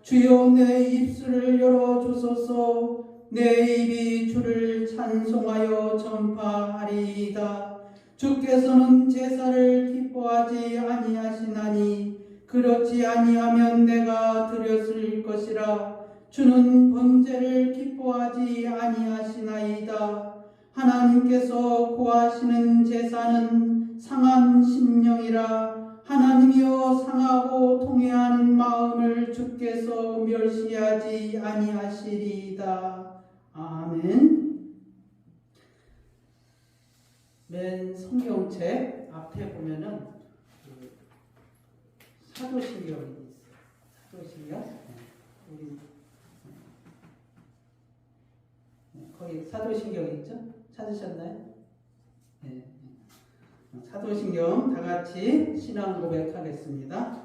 주여 내 입술을 열어주소서. 내 입이 주를 찬송하여 전파하리이다. 주께서는 제사를 기뻐하지 아니하시나니 그렇지 아니하면 내가 드렸을 것이라. 주는 번제를 기뻐하지 아니하시나이다. 하나님께서 고하시는 제사는 상한 심령이라. 하나님이여 상하고 통회하는 마음을 주께서 멸시하지 아니하시리이다. 아멘. 맨 성경책 앞에 보면은 사도신경이 있어요. 사도신경. 우리 거기 사도신경 있죠? 찾으셨나요? 네. 사도신경 다 같이 신앙 고백하겠습니다.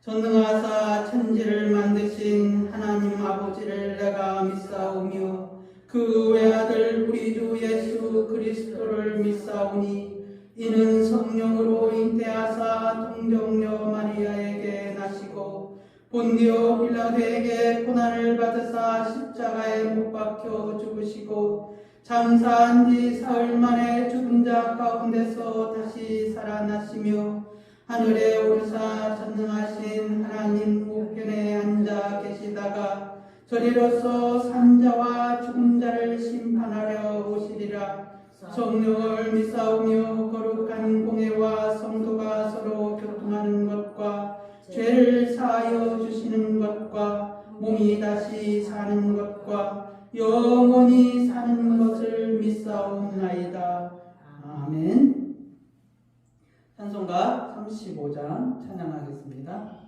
전능하사 천지를 만드신 하나님 아버지를 내가 믿사오며 그 외아들 우리 주 예수 그리스도를 믿사오니 이는 성령으로 잉태하사 동정녀 마리아에게 나시고 본디오 빌라도에게 고난을 받으사 십자가에 못 박혀 죽으시고 장사한 지 사흘 만에 죽은 자 가운데서 다시 살아나시며 하늘에 오르사 전능하신 하나님 우편에 앉아 계시다가 저리로서 산자와 죽은 자를 심판하려 오시리라. 성령을 믿사오며 거룩한 공회와 성도가 서로 교통하는 것과 죄를 사하여 주시는 것과 몸이 다시 사는 것과 영원히 사는 것을 믿사옵나이다. 아멘. 찬송가 35장 찬양하겠습니다.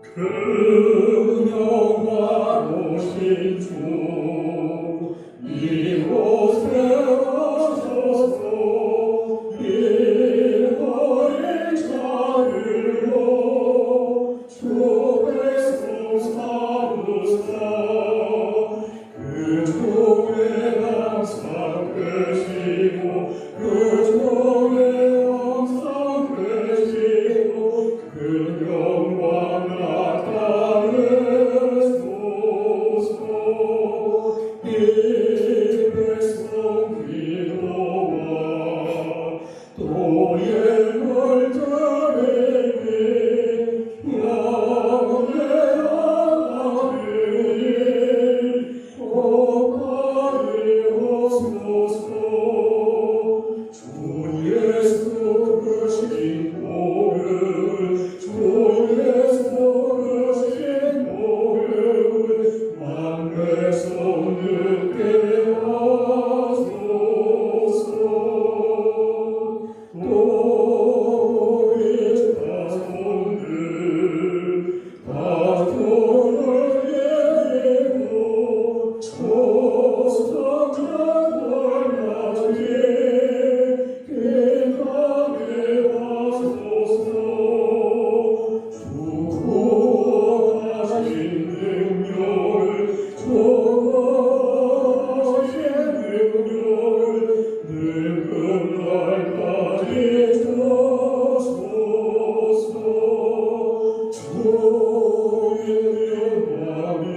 그 영화로신 주 이곳에 오셔서 일거리 자르러 주 백성 삼으사 그 종의 항상 되시고 그 종의 항상 되시고 그 영광 나타내소서. 이 백성 기도와 또의 걸자에게 양해하나니 오파리옵소서. 주 예수 그신 복을 주 예수 그신 복을 만배성 늦게 하소서. 또 우리 자손들 가족을 예리고 초상장을 깨끗하게 하소서. 주고하신 능력을 주고하신 능력을 늙은 날까지 주소서. 주의 영광이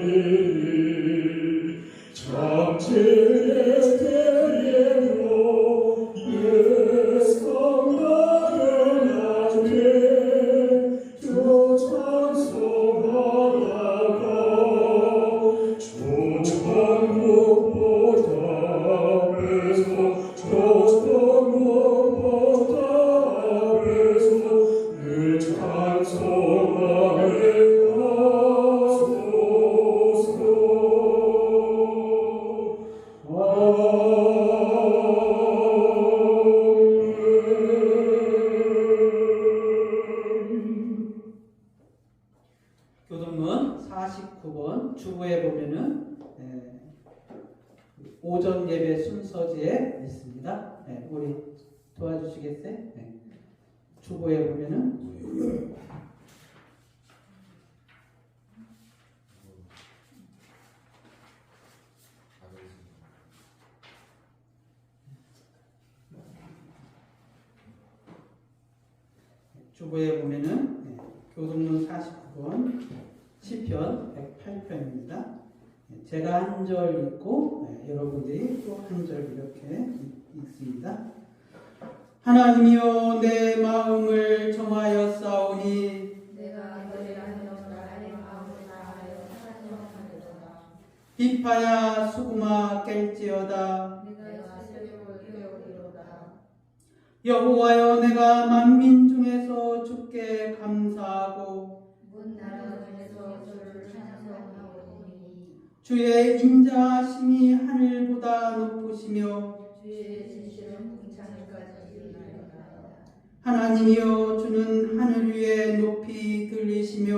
잠재의 때에도 예성나는 낮에 주 찬송하다가 주 천국 보답에서 주 천국 보답에서 늘 찬송하게 하소서. 교동문 49번 주보에 보면은 오전 예배 순서지에 있습니다. 우리 도와주시겠어요? 주보에 보면은 주보에 보면은 교동문 49권 시편 108편입니다. 제가 한 절 읽고 여러분들이 또 한 절 이렇게 읽습니다. 하나님이여 내 마음을 정하여 싸우니 내가 너를 하여 나의 마음을 다하여 찬양하리로다. 비파야 수구마 깰지어다. 내가 새벽을 깨우리로다. 여호와여 내가 만민 중에서 주께 감사하고 문 나라 중에서 주를 찬송하오니 주의 인자하심이 하늘보다 높으시며 주의 진실은 궁창까지 이르리로다. 하나님이여 주는 하늘 위에 높이 들리시며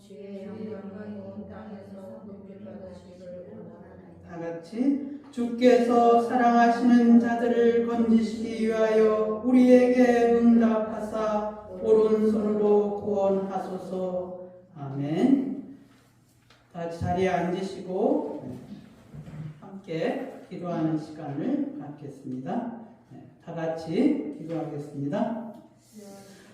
주의 영광이 온 땅에서 높이 받으시기를 원하나이다. 다 같이 주께서 사랑하시는 자들을 건지시기 위하여 우리에게 응답하사 오른손으로 구원하소서. 아멘. 다 같이 자리에 앉으시고 함께 기도하는 시간을 갖겠습니다. 다 같이 기도하겠습니다.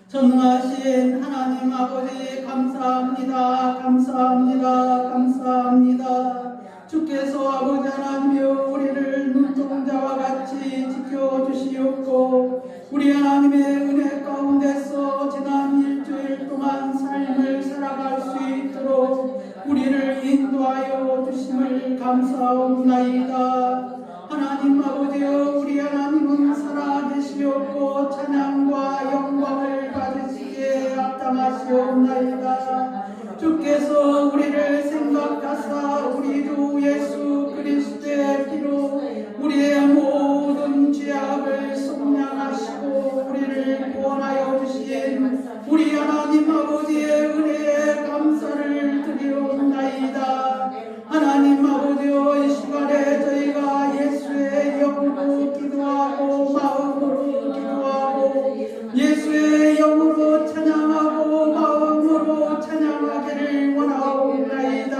전능하신 하나님 아버지 감사합니다. 감사합니다. 감사합니다. 주께서 아버지 하나님이여 우리를 눈동자와 같이 지켜주시옵고 우리 하나님의 은혜 가운데서 지난 일주일 동안 삶을 살아갈 수 있도록 우리를 인도하여 주심을 감사옵나이다. 하나님 아버지여 우리 하나님은 살아계시옵고 찬양과 영광을 받으시기에 합당하시옵나이다. 주께서 우리를 생각하사 우리 주 예수 그리스도의 피로 우리의 모든 죄악을 속량하시고 우리를 구원하여 주신 우리 하나님 아버지의 은혜에 감사를 드리옵나이다. 하나님 아버지여 이 시간에 저희가 예수의 영으로 기도하고 마음으로 기도하고 예수의 영으로 찬양하고 마음으로 찬양하기를 원하옵나이다.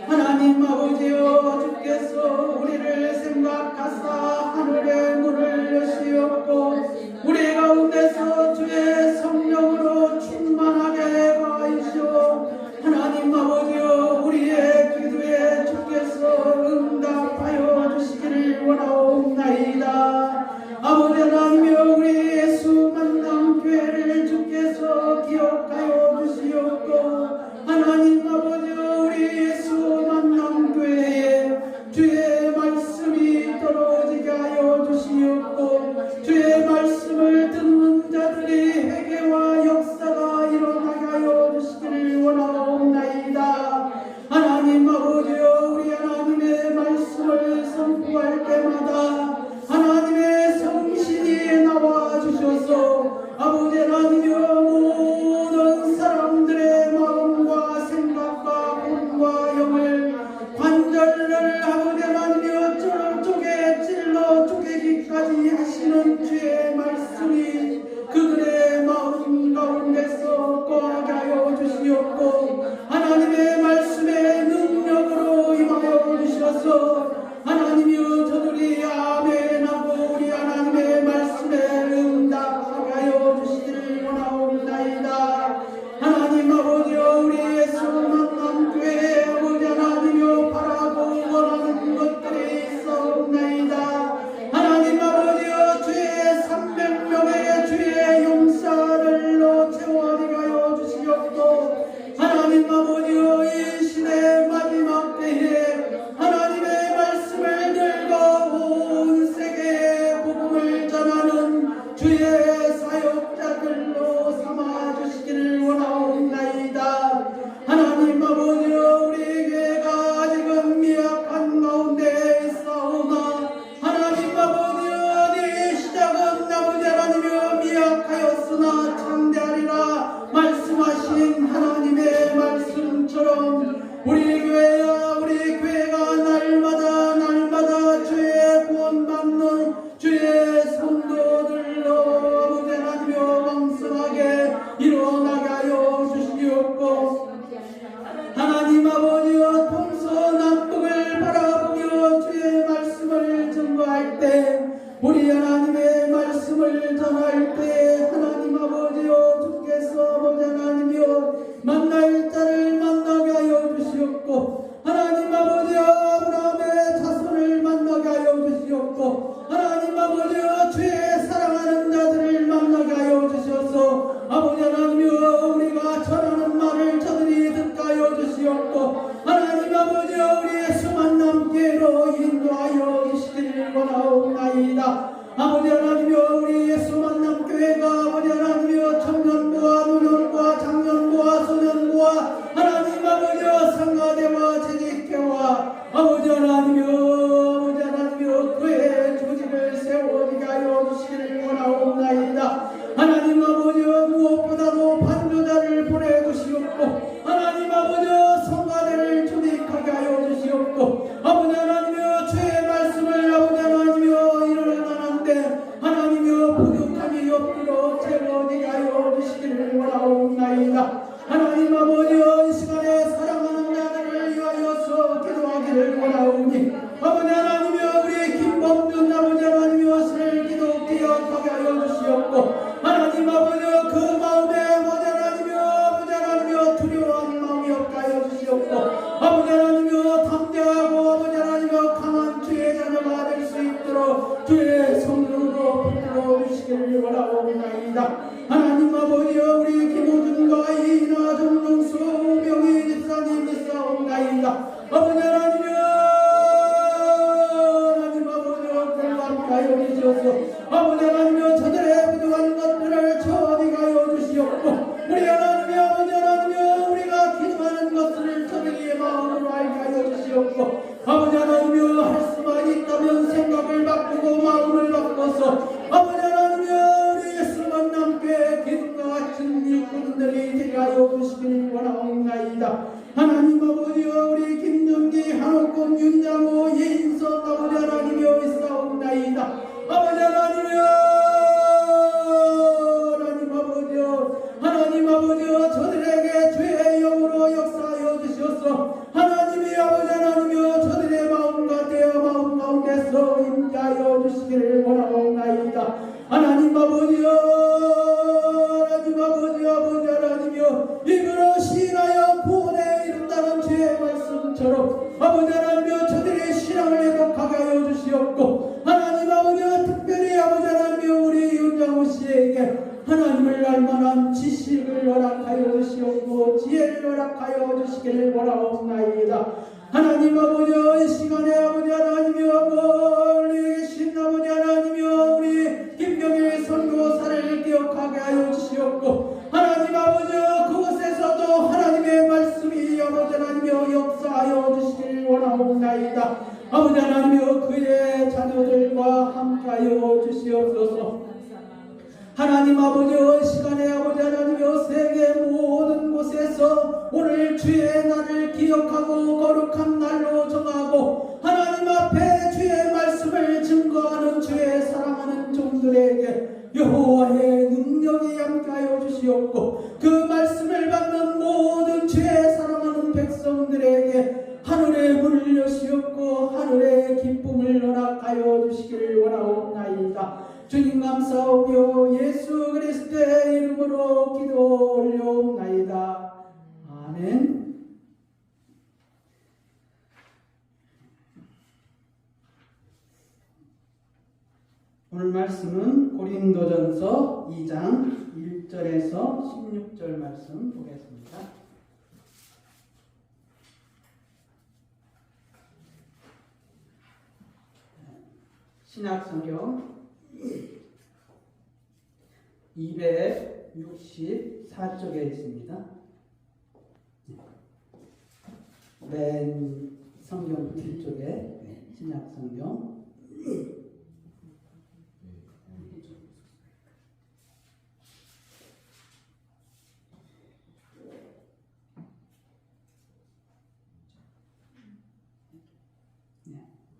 하나님 아버지여 주께서 우리를 생각하사 하늘의 문을 여시옵고 우리 가운데서 주의 성령으로 충만하게 하시오. 하나님 아버지여 우리의 기도에 주께서 응답하여 주시기를 원하옵나이다. 아버지 하나님이여 우리 예수 만남 교회를 주께서 기억하여 주시옵고 하나님 아버지여 우리 예수 만남 교회에 주의 말씀이 떨어지게 하여 주시옵고 주의 말씀을 듣는 자들이 회개와 역사가 일어나게 하여 주시기를 원하옵나이다. 하나님 아버지여 우리 하나님의 말씀을 선포할 때마다 하나님의 성신이 나와 주셔서 아버지 하나님이여 모든 사람들의 마음과 생각과 몸과 영을 관절을 아버지 하나님이여 쪼개 찔러 쪼개기까지 하시는 주의 말씀이 그들의 마음 가운데서 거하게 하여 주시옵고 하나님의 말씀의 능력으로 임하여 주셔서 하나님이여 저들이 아멘하고 우리 하나님의 말씀에 응답하게 하여 주시기를 원하옵나이다. 하나님 아버지여 우리 예수 만남 교회 아버지 하나님이여 바라고 원하는 것들이 있사옵나이다. 하나님 아버지여 주의 300명의 주의 용사들로 채워지게 하여 주시옵고 하나님 아버지여 이 시대 마지막 때에 하나님의 말씀을 들고 온 세계에 복음을 전하는 주의 사역자들로 삼아주시기를 원하옵나이다. 하나님 아버지여 우리 교회가 아직은 미약한 가운데 있사오나 하나님 아버지여 네 시작은 아버지 하나님이여 미약하였으나 창대하리라 말씀하신 하나님의 말씀처럼 우리 교회가 날마다 주의 구원받는 주의 성도들로 아버지 하나님이여 왕성하게 일어나게 하여 주시옵고 하나님 아버지여 동서남북을 바라보며 주의 말씀을 증거할 때 우리 하나님의 말씀을 전할 때 하나님 아버지여 주께 주시기를 원하옵나이다. 하나님 아버지여, 이 시간에 사랑하는 자들을 위하여서 기도하기를 원하오니 아버지 하나님이여, 우리 김범준 아버지 하나님이여 스를 기도 기억하게 하여 주시옵고, 하나님 아버지여, 그 마음에 아버지 하나님이여 두려워하는 마음이 없게 하여 주시옵고, 아버지 하나님이여 담대하고 아버지 하나님이여 강한 주의 자녀가 될 수 있도록 주의 성령으로 붙들어 주시기를 원하옵나이다. 하나님 아버지여, 우리 김호준과 이나 정동수 명희 집사님 믿사옵나이다. 아버지 하나님이여, 하나님 아버지여 공감케 하여 주시옵소서. 아버지 하나님이여 저들의 부족한 것들을 저리게 하여 주시옵고, 우리 하나님이여 아버지 하나님이여 우리가 기도하는 것을 저들의 마음으로 알게 하여 주시옵고, 아버지 하나님이여 할 수만 있다면 생각을 바꾸고 마음을 바꿔서 아버지 하나님이여 우리 예수만 남게 기쁨과 같은 일꾼들이 되게 하여 주시길 원하옵나이다. 하나님 아버지여, 우리 김준기, 한옥권, 윤장호, 예인선 아버지 하나님이여 있사옵나이다. 아버지 하나님이여, 하나님 아버지여 저들에게 주의 영으로 역사하여 주시옵소서. 하나님이 아버지 하나님이여 저들의 마음과 대여 마음 가운데서 임하여 주시기를 원하옵나이다. 하나님 아버지여, 하나님 아버지 하나님이여 이으로 시인하여 구원에 이른다는 주의 말씀처럼 아버지 하나님이여 저들의 신앙을 회복하게 하여 주시옵고, 하나님 아버지여 특별히 아버지 하나님이여 우리 윤장호 씨에게 하나님을 알만한 지식을 허락하여 주시옵고 지혜를 허락하여 주시기를 원하옵나이다. 하나님 아버지여, 이 시간에 아버지 하나님이여 멀리 계신 아버지 하나님이여 우리 김병일 선교사를 기억하게 하여 주시옵고, 하나님 아버지여 그곳에서도 하나님의 말씀이 아버지 하나님이여 역사하여 주시기를 원하옵나이다. 아버지 하나님이여 그의 자녀들과 함께하여 주시옵소서. 하나님 아버지여, 시간에 아버지 하나님이여 세계 모든 곳에서 오늘 주의 날을 기억하고 거룩한 날로 정하고 하나님 앞에 주의 말씀을 증거하는 주의 사랑하는 종들에게 여호와의 능력이 함께하여 주시옵고, 그 말씀을 받는 모든 주의 사랑하는 백성들에게 하늘의 문을 여시옵고 하늘의 기쁨을 허락하여 주시기를 원하옵나이다. 주님 감사하며 예수 그리스도의 이름으로 기도 올려옵나이다. 아멘. 오늘 말씀은 고린도전서 2장 1절에서 16절 말씀 보겠습니다. 신약성경 264쪽에 있습니다. 맨 성경 뒤쪽에 신약성경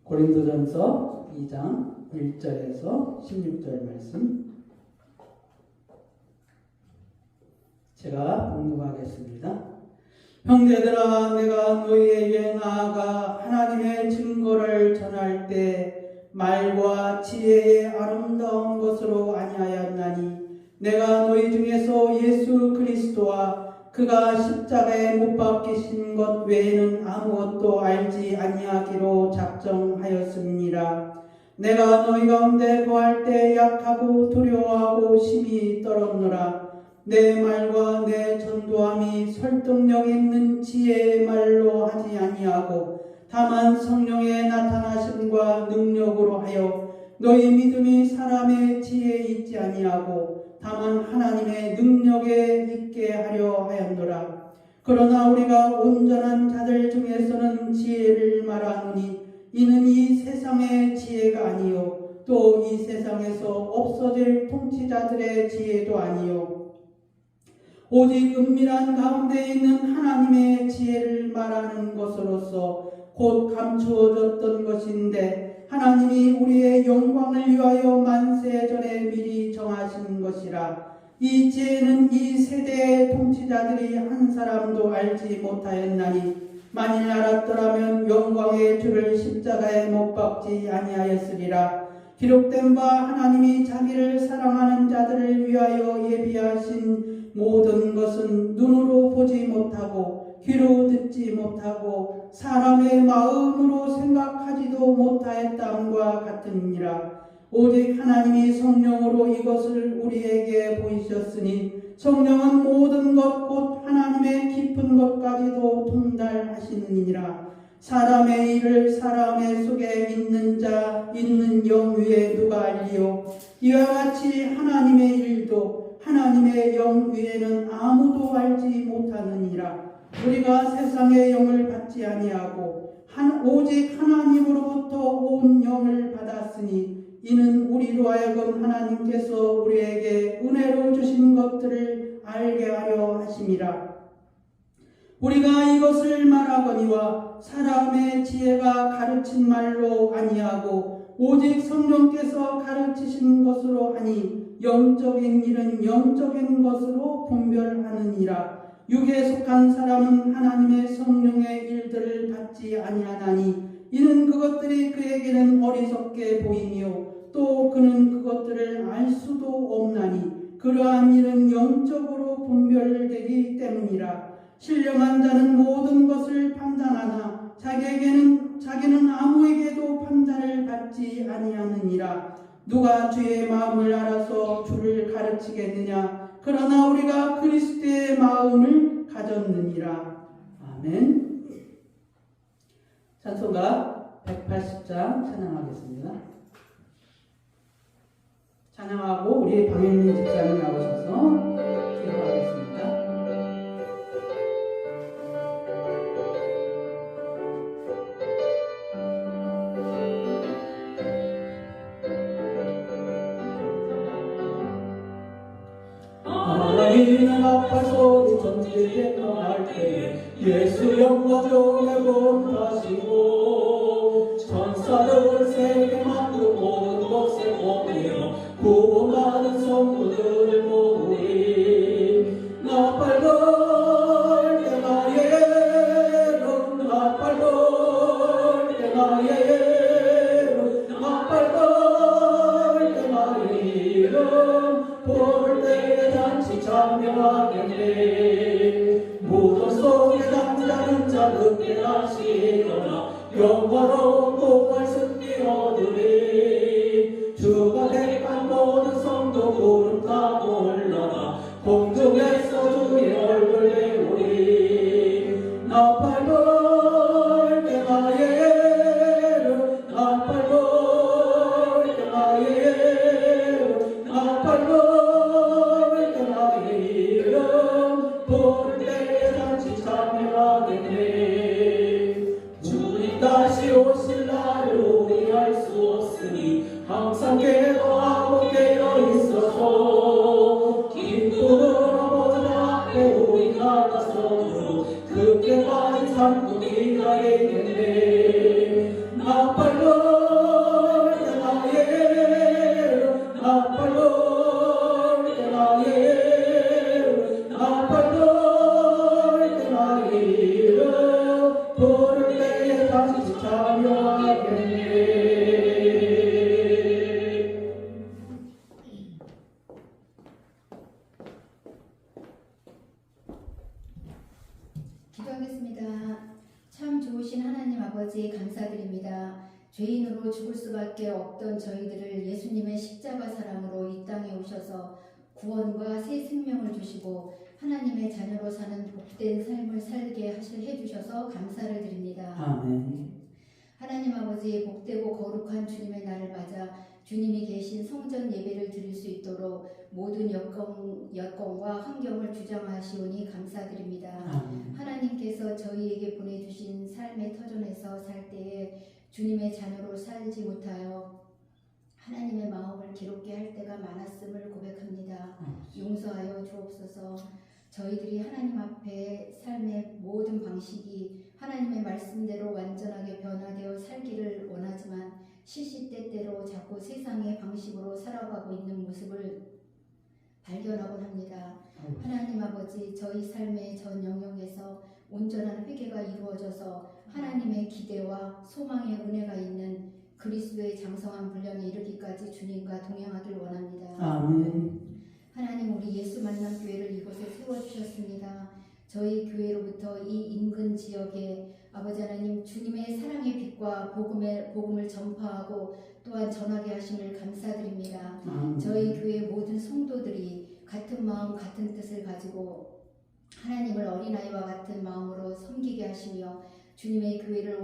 고린도전서 2장 1절에서 16절 말씀 제가 봉독하겠습니다. 형제들아, 내가 너희에게 나아가 하나님의 증거를 전할 때 말과 지혜의 아름다운 것으로 아니하였나니 내가 너희 중에서 예수 그리스도와 그가 십자가에 못 박히신 것 외에는 아무것도 알지 아니하기로 작정하였습니다. 내가 너희 가운데 거할 때 약하고 두려워하고 심히 떨었노라. 내 말과 내 전도함이 설득력 있는 지혜의 말로 하지 아니하고 다만 성령의 나타나심과 능력으로 하여 너희 믿음이 사람의 지혜에 있지 아니하고 다만 하나님의 능력에 있게 하려 하였노라. 그러나 우리가 온전한 자들 중에서는 지혜를 말하노니 이는 이 세상의 지혜가 아니요 또 이 세상에서 없어질 통치자들의 지혜도 아니요 오직 은밀한 가운데 있는 하나님의 지혜를 말하는 것으로서 곧 감추어졌던 것인데 하나님이 우리의 영광을 위하여 만세 전에 미리 정하신 것이라. 이 지혜는 이 세대의 통치자들이 한 사람도 알지 못하였나니 만일 알았더라면 영광의 주를 십자가에 못 박지 아니하였으리라. 기록된 바 하나님이 자기를 사랑하는 자들을 위하여 예비하신 모든 것은 눈으로 보지 못하고 귀로 듣지 못하고 사람의 마음으로 생각하지도 못하였다함과 같으니라. 오직 하나님이 성령으로 이것을 우리에게 보이셨으니 성령은 모든 것 곧 하나님의 깊은 것까지도 통달하시느니라. 사람의 일을 사람의 속에 있는 자 있는 영 위에 누가 알리요? 이와 같이 하나님의 일도 하나님의 영 위에는 아무도 알지 못하느니라. 우리가 세상의 영을 받지 아니하고 오직 하나님으로부터 온 영을 받았으니 이는 우리로 하여금 하나님께서 우리에게 은혜로 주신 것들을 알게 하려 하심이라. 우리가 이것을 말하거니와 사람의 지혜가 가르친 말로 아니하고 오직 성령께서 가르치신 것으로 하니 영적인 일은 영적인 것으로 분별하느니라. 육에 속한 사람은 하나님의 성령의 일들을 받지 아니하나니 이는 그것들이 그에게는 어리석게 보이며 또 그는 그것들을 알 수도 없나니 그러한 일은 영적으로 분별되기 때문이라. 신령한 자는 모든 것을 판단하나 자기는 아무에게도 판단을 받지 아니하느니라. 누가 주의 마음을 알아서 주를 가르치겠느냐? 그러나 우리가 그리스도의 마음을 가졌느니라. 아멘. 찬송가 180장 찬양하겠습니다. 찬양하고 우리 방현민 집사님 나오셔서 기도하겠습니다. 하나님은 아빠 소리 전지에 떠날 때 예수 영광 종에 복하시고 천사들 세계 만국 모든 곳에 모이며 구원받은 성도들을 모으리. 나팔걸 때가 예로 나팔걸 때가 예로 나팔걸 때가 이름 볼 때에 잔치 참여하겠네. 무덤 속에 잠자는 자 그때 다시 일어나 영화롭고 말씀이 얻으리. 주가 택한 모든 성도 구름 타고 올라가 공중에서 주의 얼굴 배우리. 나팔걸 때가 예루 나팔걸 때가 예루 나팔걸 때가 이름 부를 때에 잔치 참여하겠네. 주님 다시 오실 날을 우리 알 수 없으니 항상 기도하고 깨어 있어서 기쁨으로 모든 앞에 우리 나가서 그때까지 참고 기다리겠네. 나팔걸 때가 예루 나팔걸 때가 예루 나팔걸 때가 이름 부를 때에 다시 참여하겠네. 기도하겠습니다. 참 좋으신 하나님 아버지 감사드립니다. 죄인으로 죽을 수밖에 없던 저희들을 예수님의 십자가 사랑으로 이 땅에 오셔서 구원과 새 생명을 주시고 하나님의 자녀로 사는 복된 삶을 살게 해주셔서 감사를 드립니다. 아멘. 하나님 아버지 복되고 거룩한 주님의 날을 맞아 주님이 계신 성전 예배를 드릴 수 있도록 모든 여건과 환경을 주장하시오니 감사드립니다. 아멘. 하나님께서 저희에게 보내주신 삶의 터전에서 살 때에 주님의 자녀로 살지 못하여 하나님의 마음을 기롭게 할 때가 많았음을 고백합니다. 용서하여 주옵소서. 저희들이 하나님 앞에 삶의 모든 방식이 하나님의 말씀대로 완전하게 변화되어 살기를 원하지만 시시때때로 자꾸 세상의 방식으로 살아가고 있는 모습을 발견하곤 합니다. 하나님 아버지, 저희 삶의 전 영역에서 온전한 회개가 이루어져서 하나님의 기대와 소망의 은혜가 있는 그리스도의 장성한 분량에 이르기까지 주님과 동행하길 원합니다. 아멘. 하나님, 우리 예수 만남 교회를 이곳에 세워주셨습니다. 저희 교회로부터 이 인근 지역에 아버지 하나님 주님의 사랑의 빛과 복음을 전파하고 또한 전하게 하심을 감사드립니다. 저희 교회 모든 성도들이 같은 마음 같은 뜻을 가지고 하나님을 어린아이와 같은 마음으로 섬기게 하시며 주님의 교회를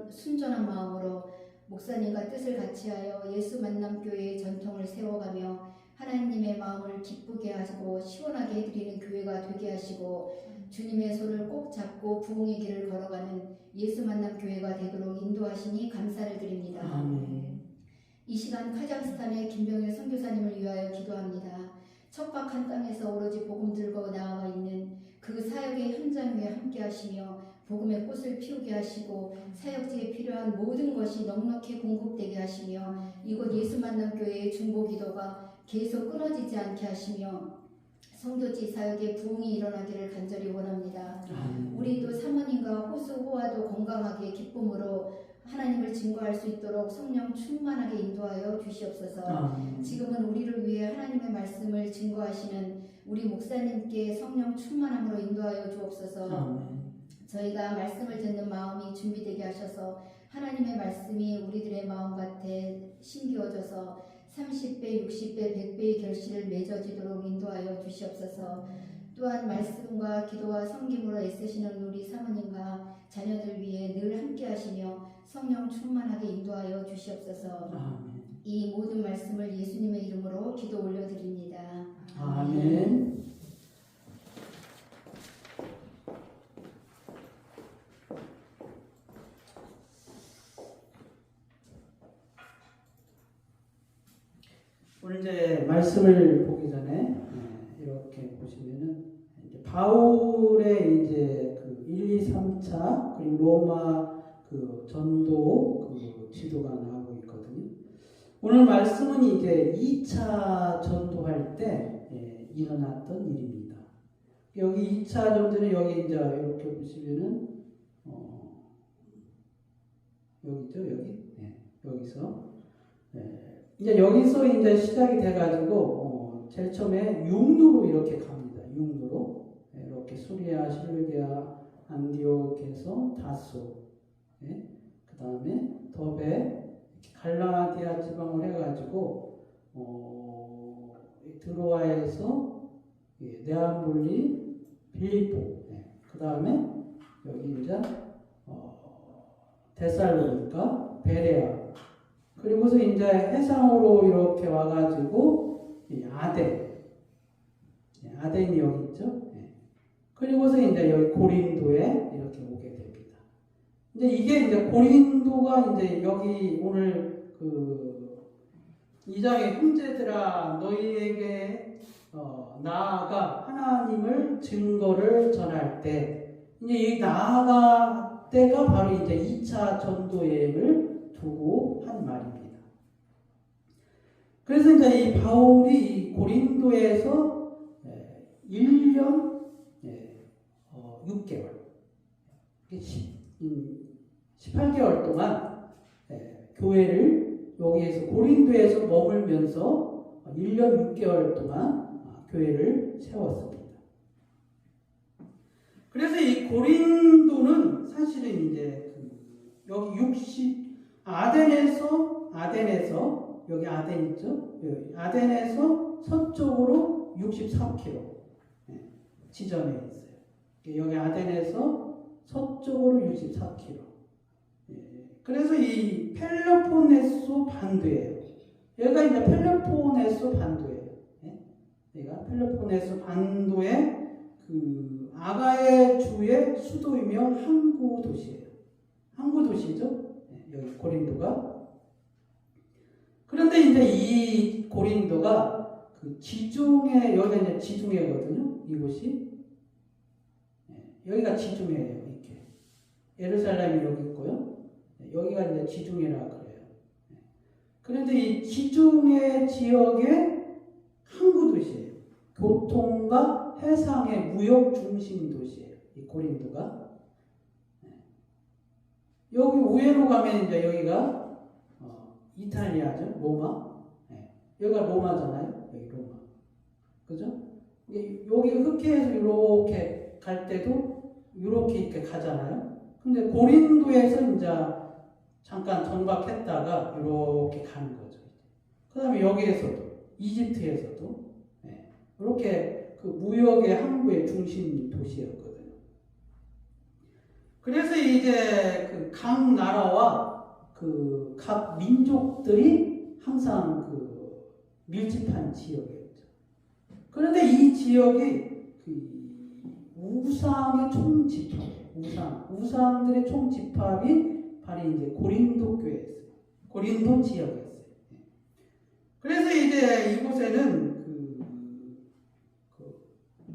순전한 마음으로 목사님과 뜻을 같이하여 예수 만남 교회의 전통을 세워가며 하나님의 마음을 기쁘게 하시고 시원하게 해드리는 교회가 되게 하시고 주님의 손을 꼭 잡고 부흥의 길을 걸어가는 예수 만남 교회가 되도록 인도하시니 감사를 드립니다. 아멘. 이 시간 카자흐스탄의 김병일 선교사님을 위하여 기도합니다. 척박한 땅에서 오로지 복음 들고 나아가 있는 그 사역의 현장 위에 함께 하시며 복음의 꽃을 피우게 하시고 사역지에 필요한 모든 것이 넉넉히 공급되게 하시며 이곳 예수 만남 교회의 중보 기도가 계속 끊어지지 않게 하시며 성도지 사역에 부흥이 일어나기를 간절히 원합니다. 우리도 사모님과 호수 호화도 건강하게 기쁨으로 하나님을 증거할 수 있도록 성령 충만하게 인도하여 주시옵소서. 지금은 우리를 위해 하나님의 말씀을 증거하시는 우리 목사님께 성령 충만함으로 인도하여 주옵소서. 저희가 말씀을 듣는 마음이 준비되게 하셔서 하나님의 말씀이 우리들의 마음 밭에 심기어져서 30배, 60배, 100배의 결실을 맺어지도록 인도하여 주시옵소서. 또한 말씀과 기도와 섬김으로 애쓰시는 우리 사모님과 자녀들 위해 늘 함께 하시며 성령 충만하게 인도하여 주시옵소서. 이 모든 말씀을 예수님의 이름으로 기도 올려드립니다. 아멘. 오늘 이제 말씀을 보기 전에 이렇게 보시면은 이제 바울의 이제 그 1, 2, 3차 그리고 로마 그 전도 그 지도가 나오고 있거든요. 오늘 말씀은 이제 2차 전도할 때 일어났던 일입니다. 여기 2차 전도는 여기 이제 이렇게 보시면은 여기죠, 여기. 여기서. 이제 여기서 이제 시작이 돼가지고 제일 처음에 육로로 이렇게 갑니다. 육로로 이렇게 수리아, 실루기아, 안디옥에서 다소, 그 다음에 더베, 갈라디아 지방을 해가지고 드로아에서 네아폴리, 빌립보, 그 다음에 여기 이제 데살로니가, 베레아. 그리고서 이제 해상으로 이렇게 와가지고 아덴이 여기 있죠. 그리고서 이제 여기 고린도에 이렇게 오게 됩니다. 이제 이게 이제 고린도가 이제 여기 오늘 그 2장의 형제들아 너희에게 나아가 하나님을 증거를 전할 때 이제 이 나아가 때가 바로 이제 2차 전도 여행을 두고 한 말입니다. 그래서 이제 이 바울이 이 고린도에서 1년 6개월, 18개월 동안 교회를 여기에서 고린도에서 머물면서 1년 6개월 동안 교회를 세웠습니다. 그래서 이 고린도는 사실은 이제 여기 아덴에서 여기 아덴 있죠? 아덴에서 서쪽으로 63km 지점에 있어요. 여기 아덴에서 서쪽으로 64km. 그래서 이 펠로폰네소 반도예요. 여기가 이제 펠로폰네소 반도예요. 여기가 펠로폰네소 반도의 그 아가의 주의 수도이며 항구 도시예요. 항구 도시죠? 여기 고린도가. 그런데 이제 이 고린도가 그 지중해, 여기가 이제 지중해거든요. 이곳이. 여기가 지중해예요. 이렇게. 예루살렘이 여기 있고요. 여기가 이제 지중해라 그래요. 그런데 이 지중해 지역의 항구 도시예요. 교통과 해상의 무역 중심 도시예요. 이 고린도가. 여기 우회로 가면 이제 여기가 이탈리아죠. 로마. 여기가 로마잖아요. 여기 로마. 그죠? 여기 흑해에서 이렇게 갈 때도 이렇게 이렇게 가잖아요. 근데 고린도에서 이제 잠깐 정박했다가 이렇게 가는 거죠. 그 다음에 여기에서도, 이집트에서도 이렇게 그 무역의 항구의 중심 도시였거든요. 그래서 이제 그 각 나라와 그 각 민족들이 항상 그 밀집한 지역이었죠. 그런데 이 지역이 그 우상의 총집합, 우상들의 총집합이 바로 이제 고린도 교회였어요. 고린도 지역이었어요. 그래서 이제 이곳에는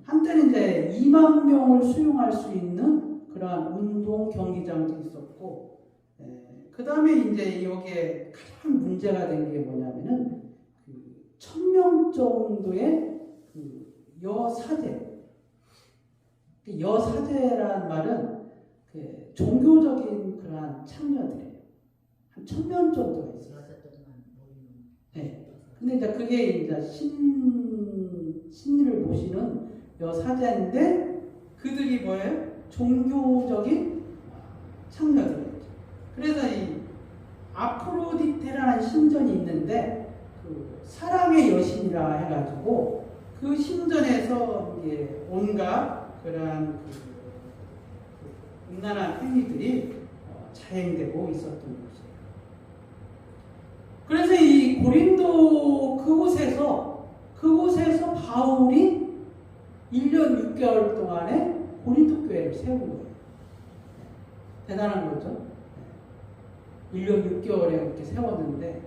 한때는 이제 2만 명을 수용할 수 있는 그러한 운동 경기장도 있었고, 그 다음에 이제 여기에 가장 문제가 된 게 뭐냐면은 1000명 정도의 여사제. 여사제란 말은 종교적인 그러한 참여들이에요. 한 1000명 정도가 있어요. 네. 근데 이제 그게 이제 신을 모시는 여사제인데 그들이 뭐예요? 종교적인 참여들이에요. 그래서 이 아프로디테라는 신전이 있는데 그 사랑의 여신이라 해가지고 그 신전에서 이제 온갖 그러한 음란한 행위들이 자행되고 있었던 것이에요. 그래서 이 고린도 그곳에서 바울이 1년 6개월 동안에 고린도 교회를 세운 거예요. 대단한 거죠. 1년 6개월에 이렇게 세웠는데,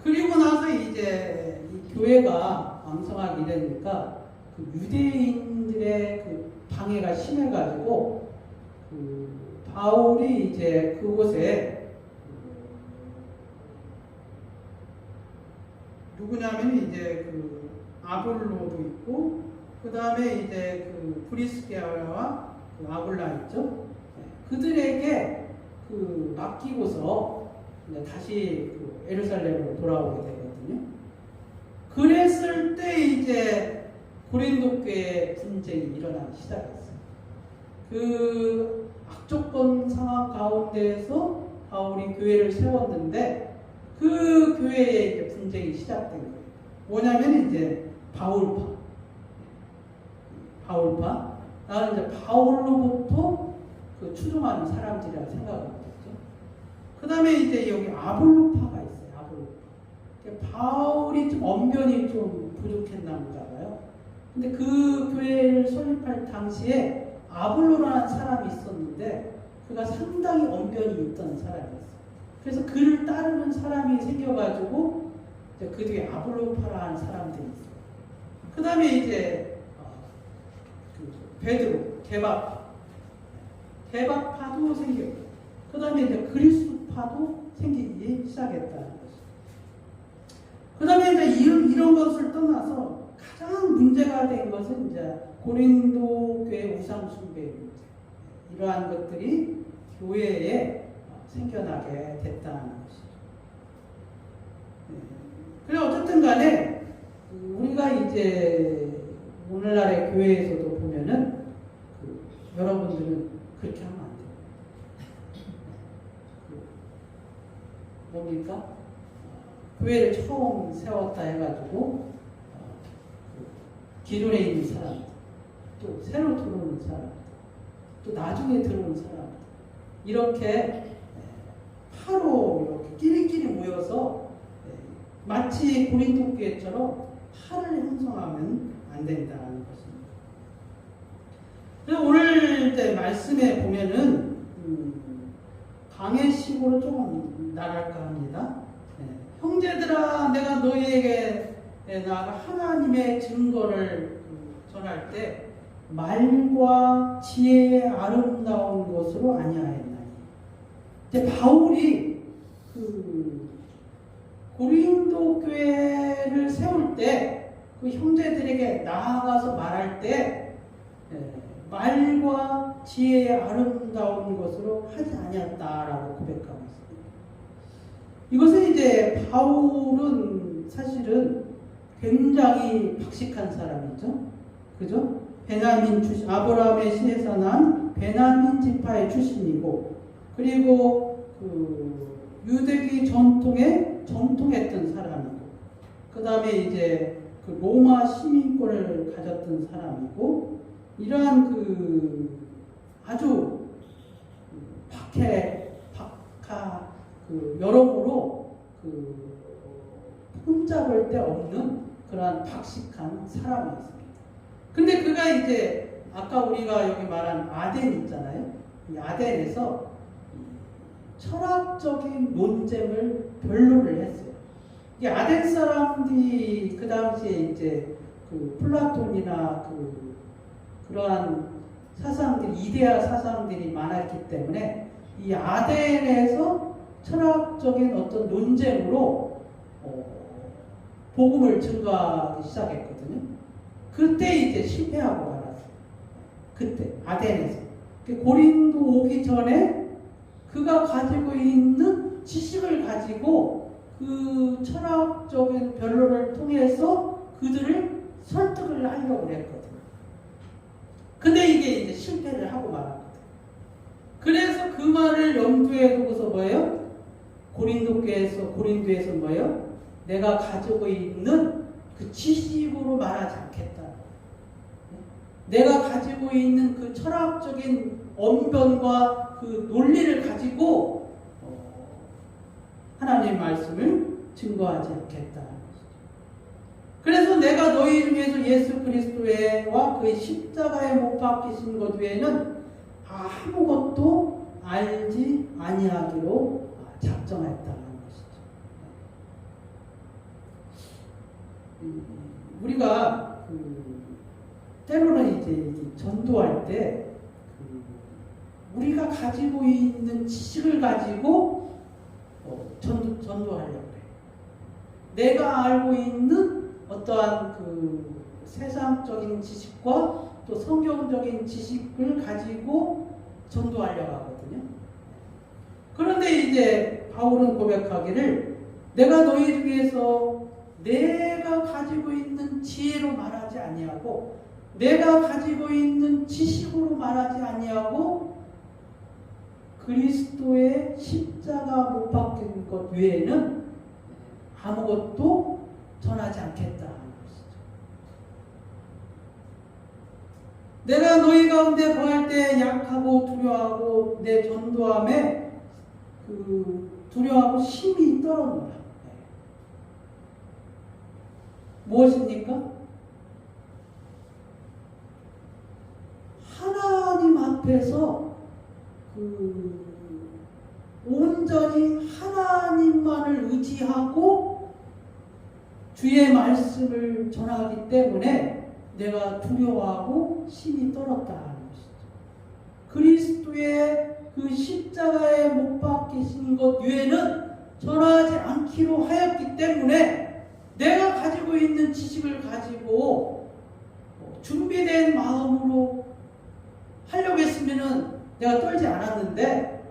그리고 나서 이제 이 교회가 왕성하게 되니까 그 유대인들의 그 방해가 심해가지고 바울이 이제 그곳에 누구냐면 이제 그 아볼로도 있고, 그 다음에 이제 그 브리스게아와 그 아굴라 있죠. 그들에게 그 맡기고서 다시 그 예루살렘으로 돌아오게 되거든요. 그랬을 때 이제 고린도 교회의 분쟁이 일어나기 시작했어요. 그 악조건 상황 가운데에서 바울이 교회를 세웠는데 그 교회에 이제 분쟁이 시작된 거예요. 뭐냐면 이제 바울파. 나는 이제 바울로부터 그 추종하는 사람들이라 생각합니다. 그 다음에 이제 여기 아볼로파가 있어요. 아볼로파. 바울이 좀 언변이 좀 부족했나 보다 봐요. 근데 그 교회를 설립할 당시에 아볼로라는 사람이 있었는데 그가 상당히 언변이 있던 사람이었어요. 그래서 그를 따르는 사람이 생겨가지고 이제 그 뒤에 아볼로파라는 사람들이 있어요. 그 다음에 이제 베드로, 개박파도 생겼고, 그 다음에 이제 그리스도파도 생기기 시작했다는 것이죠. 그 다음에 이제 이런 것을 떠나서 가장 문제가 된 것은 이제 고린도 교회 우상숭배 문제. 이러한 것들이 교회에 생겨나게 됐다는 것이죠. 그래 어쨌든 간에 우리가 이제 오늘날의 교회에서도 보면은 여러분들은 그렇게 하면 안 돼요. 뭡니까? 교회를 처음 세웠다 해가지고 기존에 있는 사람, 또 새로 들어오는 사람, 또 나중에 들어온 사람, 이렇게 파로 이렇게 끼리끼리 모여서 마치 고린도 교회처럼 파를 형성하면 안 된다는 것입니다. 그래서 오늘 때 말씀에 보면은 강해식으로 조금 나갈까 합니다. 형제들아, 내가 너희에게 나아가 하나님의 증거를 전할 때 말과 지혜의 아름다운 것으로 아니하였나니. 이제 바울이 고린도 교회를 세울 때 그 형제들에게 나아가서 말할 때 말과 지혜의 아름다운 것으로 하지 아니었다라고 고백하고 있습니다. 이것은 이제 바울은 사실은 굉장히 박식한 사람이죠. 그죠? 베냐민 출신, 아브라함의 씨에서 난 베냐민 지파의 출신이고, 그리고 그 유대기 전통에 전통했던 사람이고, 그 다음에 이제 그 로마 시민권을 가졌던 사람이고, 이러한 그 아주 여러모로 그 흠잡을 데 없는 그러한 박식한 사람이었습니다. 근데 그가 이제 아까 우리가 여기 말한 아덴 있잖아요. 이 아덴에서 철학적인 논쟁을 변론을 했어요. 이 아덴 사람들이 그 당시에 이제 그 플라톤이나 그러한 사상들이, 이데아 사상들이 많았기 때문에 이 아덴에서 철학적인 어떤 논쟁으로 복음을 증거하기 시작했거든요. 그때 이제 실패하고 말았어요. 그때 아덴에서. 고린도 오기 전에 그가 가지고 있는 지식을 가지고 그 철학적인 변론을 통해서 그들을 설득을 하려고 했거든요. 근데 이게 이제 실패를 하고 말았거든요. 그래서 그 말을 염두에 두고서 뭐예요? 고린도에서 뭐예요? 내가 가지고 있는 그 지식으로 말하지 않겠다. 내가 가지고 있는 그 철학적인 언변과 그 논리를 가지고 하나님의 말씀을 증거하지 않겠다. 그래서 내가 너희 중에서 예수 그리스도와 그의 십자가에 못 박히신 것 외에는 아무것도 알지 아니하기로 작정했다는 것이죠. 우리가 때로는 이제 전도할 때 우리가 가지고 있는 지식을 가지고 전도하려고 해요. 내가 알고 있는 어떠한 그 세상적인 지식과 또 성경적인 지식을 가지고 전도하려고 하거든요. 그런데 이제 바울은 고백하기를 내가 너희 중에서 내가 가지고 있는 지혜로 말하지 아니하고 내가 가지고 있는 지식으로 말하지 아니하고 그리스도의 십자가 못 박힌 것 외에는 아무것도 전하지 않겠다 하는 것이죠. 내가 너희 가운데 거할 때 약하고 두려워하고 내 전도함에 두려워하고 심히 떨어진다. 무엇입니까? 하나님 앞에서 온전히 하나님만을 의지하고 주의 말씀을 전하기 때문에 내가 두려워하고 심히 떨었다 하는 것이죠. 그리스도의 그 십자가에 못 박히신 것 외에는 전하지 않기로 하였기 때문에 내가 가지고 있는 지식을 가지고 준비된 마음으로 하려고 했으면은 내가 떨지 않았는데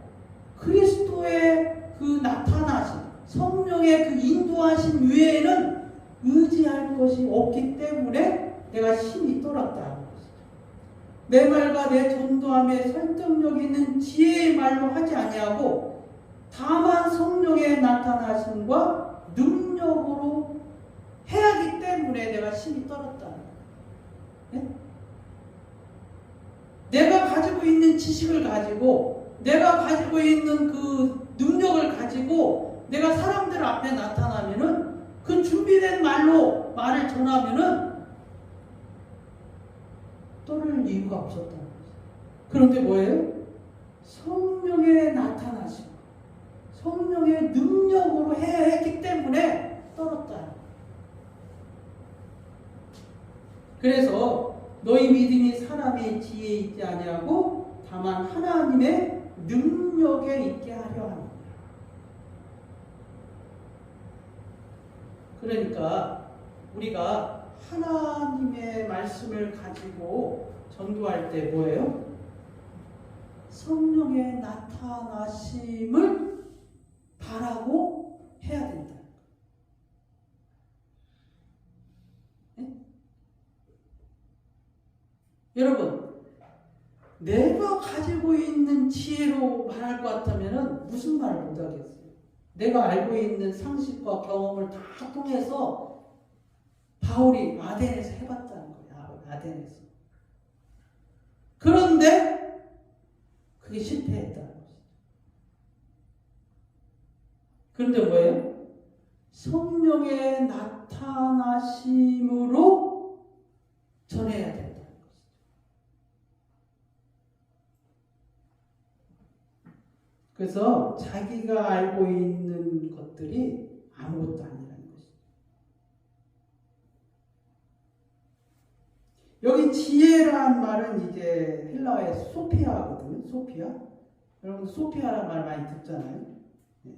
그리스도의 그 나타나신 성령의 그 인도하신 외에는 의지할 것이 없기 때문에 내가 심히 떨었다 하는 것이죠. 내 말과 내 전도함에 설득력 있는 지혜의 말로 하지 아니하고 다만 성령의 나타나심과 능력으로 해야 하기 때문에 내가 심히 떨었다. 네? 내가 가지고 있는 지식을 가지고 내가 가지고 있는 그 능력을 가지고 내가 사람들 앞에 나타나면은 그 준비된 말로 말을 전하면은 떨을 이유가 없었다는 거죠. 그런데 뭐예요? 성령의 나타나심, 성령의 능력으로 해야 했기 때문에 떨었다. 그래서 너희 믿음이 사람의 지혜에 있지 아니하고 다만 하나님의 능력에 있게 하려 합니다. 그러니까 우리가 하나님의 말씀을 가지고 전도할 때 뭐예요? 성령의 나타나심을 바라고 해야 된다. 네? 여러분, 내가 가지고 있는 지혜로 말할 것 같으면 무슨 말을 못하겠어요? 내가 알고 있는 상식과 경험을 다 통해서 바울이 아덴에서 해봤다는 거예요. 아덴에서. 그런데 그게 실패했다는 것이죠. 그런데 뭐예요? 성령의 나타나심으로 전해야 된다는 것이죠. 그래서 자기가 알고 있는 것들이 아무것도 아니라는 것이죠. 여기 지혜라는 말은 이제 헬라어의 소피아거든요. 소피아. 여러분 소피아라는 말 많이 듣잖아요. 네.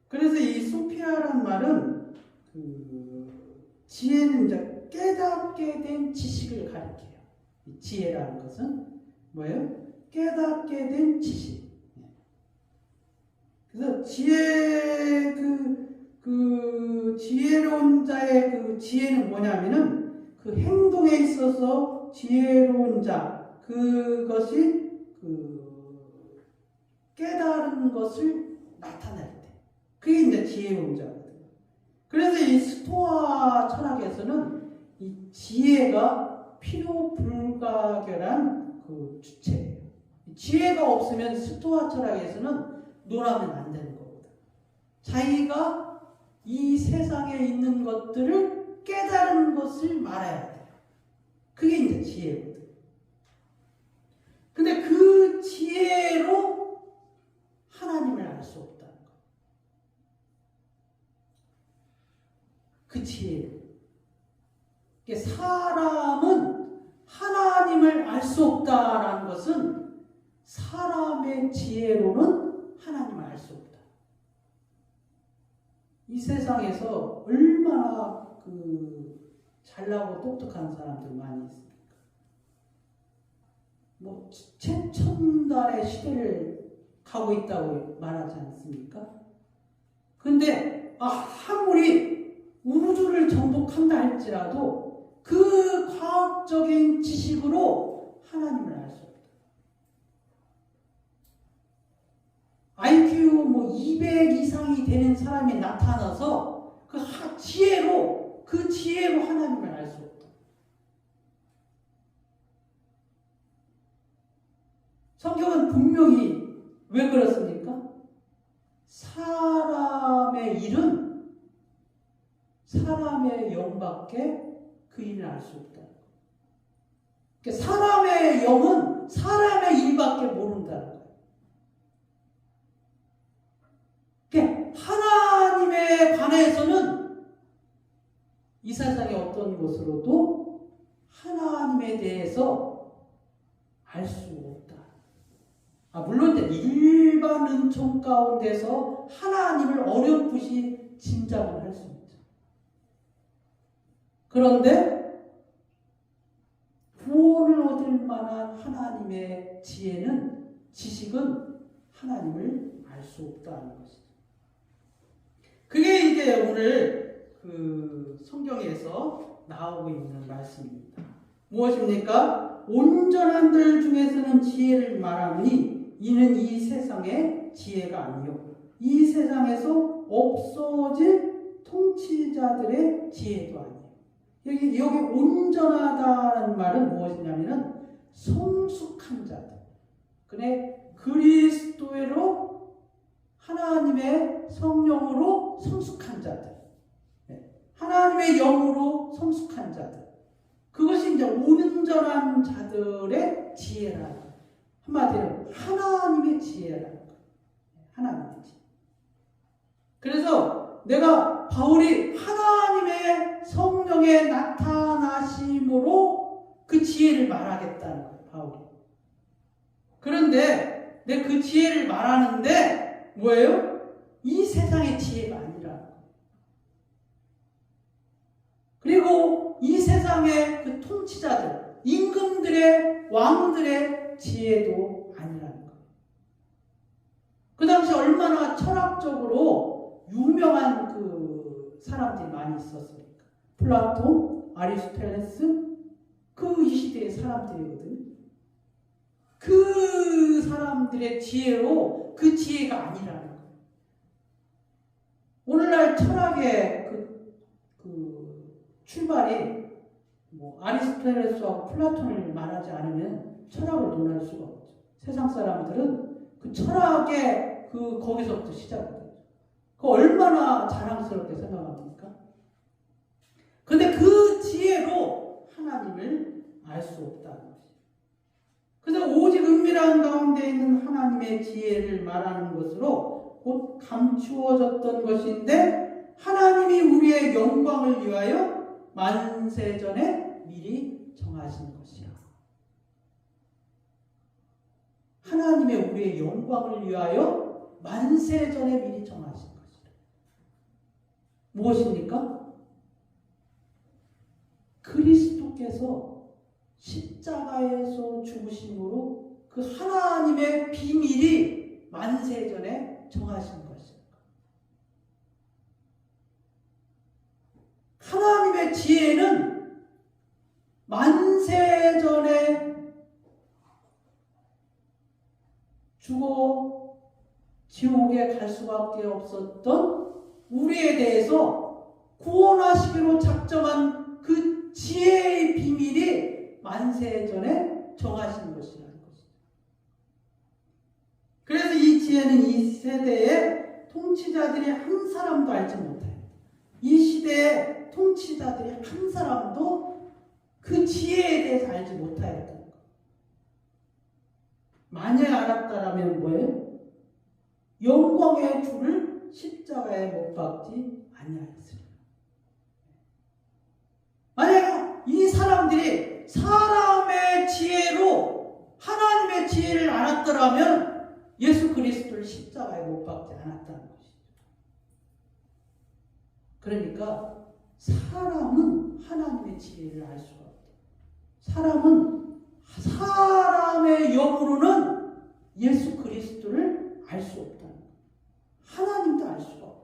그래서 이 소피아라는 말은 지혜는 이제 깨닫게 된 지식을 가리켜요. 이 지혜라는 것은 뭐예요? 깨닫게 된 지식. 그래서 지혜 지혜로운 자의 그 지혜는 뭐냐면은 그 행동에 있어서 지혜로운 자 그것이 깨달은 것을 나타낼 때 그게 이제 지혜로운 자거든요. 그래서 이 스토아 철학에서는 이 지혜가 필요 불가결한 그 주체예요. 지혜가 없으면 스토아 철학에서는 논하면 안 되는 거거든. 자기가 이 세상에 있는 것들을 깨달은 것을 말해야 돼요. 그게 이제 지혜거든. 근데 그 지혜로 하나님을 알 수 없다는 거. 그 지혜로. 사람은 하나님을 알 수 없다라는 것은 사람의 지혜로는 하나님을 알 수 없다. 이 세상에서 얼마나 잘나고 똑똑한 사람들 많이 있습니까? 뭐 최첨단의 시대를 가고 있다고 말하지 않습니까? 근데 아무리 우주를 정복한다 할지라도 그 과학적인 지식으로 하나님을 알 수 없다. IQ 200 이상이 되는 사람이 나타나서 그 지혜로 하나님을 알 수 없다. 성경은 분명히 왜 그렇습니까? 사람의 일은 사람의 영밖에 그 일을 알 수 없다. 그러니까 사람의 영은 사람의 일밖에 모른다는 거예요. 그러니까 하나님에 관해서는 이 세상의 어떤 것으로도 하나님에 대해서 알 수 없다. 물론 일반 은총 가운데서 하나님을 어렴풋이 짐작을 할 수 있죠. 그런데 구원을 얻을 만한 하나님의 지식은 하나님을 알 수 없다는 것이죠. 그게 이제 오늘 성경에서 나오고 있는 말씀입니다. 무엇입니까? 온전한들 중에서는 지혜를 말하니 이는 이 세상의 지혜가 아니요 이 세상에서 없어질 통치자들의 지혜도 아니에요. 여기 온전하다는 말은 무엇이냐면은 성숙한 자들. 그래 그리스도로 하나님의 성령으로 성숙한 자들. 하나님의 영으로 성숙한 자들. 그것이 이제 온전한 자들의 지혜라는 거예요. 한마디로 하나님의 지혜라는 거예요. 하나님의 지혜. 그래서 바울이 하나님의 성령의 나타나심으로 그 지혜를 말하겠다는 거예요. 바울이. 그런데 내 그 지혜를 말하는데 뭐예요? 이 세상의 지혜가 아니라. 그리고 그리고 이 세상의 그 통치자들, 임금들의 왕들의 지혜도 아니라는 거예요. 그 당시 얼마나 철학적으로 유명한 그 사람들이 많이 있었습니까? 플라톤, 아리스토텔레스, 그 이 시대의 사람들이거든요. 그 사람들의 지혜로 그 지혜가 아니라는 거예요. 오늘날 철학의 출발이 뭐 아리스토텔레스하고 플라톤을 말하지 않으면 철학을 논할 수가 없죠. 세상 사람들은 그 철학의 거기서부터 시작이거든요. 그 얼마나 자랑스럽게 생각합니까? 근데 그 지혜로 하나님을 알 수 없다는 것이죠. 그래서 오직 은밀한 가운데 있는 하나님의 지혜를 말하는 것으로 곧 감추어졌던 것인데 하나님이 우리의 영광을 위하여 만세전에 미리 정하신 것이야. 하나님의 우리의 영광을 위하여 만세전에 미리 정하신 것이야. 무엇입니까? 그리스도께서 십자가에서 죽으심으로 그 하나님의 비밀이 만세전에 정하신 것입니다. 하나님의 지혜는 만세전에 죽어 지옥에 갈 수밖에 없었던 우리에 대해서 구원하시기로 작정한 그 지혜의 비밀이 만세전에 정하신 것이라는 것이죠. 그래서 이 지혜는 이 세대의 통치자들이 한 사람도 알지 못해요. 이 시대의 통치자들이 한 사람도 그 지혜에 대해서 알지 못하였던 것. 만약에 알았다라면 뭐예요? 영광의 주를 십자가에 못 박지 아니하였으리라. 만약에 이 사람들이 사람의 지혜로 하나님의 지혜를 알았더라면 예수 그리스도를 십자가에 못 박지 않았다는 것이죠. 그러니까 사람은 하나님의 지혜를 알 수가 없다. 사람은 사람의 영으로는 예수 그리스도를 알 수 없다는 거예요. 하나님도 알 수가 없다.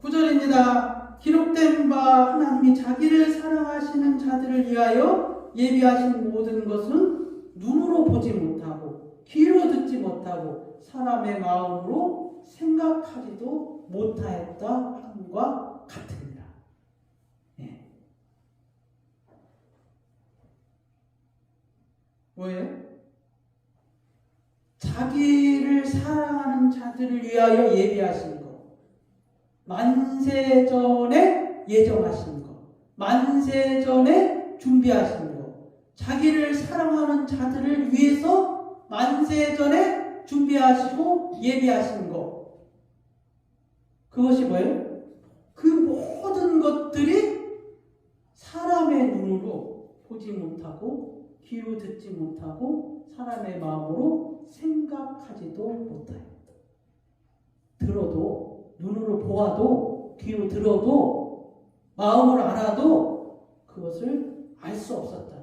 구절입니다. 기록된 바 하나님이 자기를 사랑하시는 자들을 위하여 예비하신 모든 것은 눈으로 보지 못하고 귀로 듣지 못하고 사람의 마음으로 생각하지도 못하였다 함과 같으니라. 네. 뭐예요? 자기를 사랑하는 자들을 위하여 예비하신 것, 만세전에 예정하신 것, 만세전에 준비하신 것, 자기를 사랑하는 자들을 위해서 만세전에 준비하시고 예비하신 것, 그것이 뭐예요? 그 모든 것들이 사람의 눈으로 보지 못하고 귀로 듣지 못하고 사람의 마음으로 생각하지도 못하였다. 들어도, 눈으로 보아도, 귀로 들어도, 마음으로 알아도 그것을 알 수 없었다.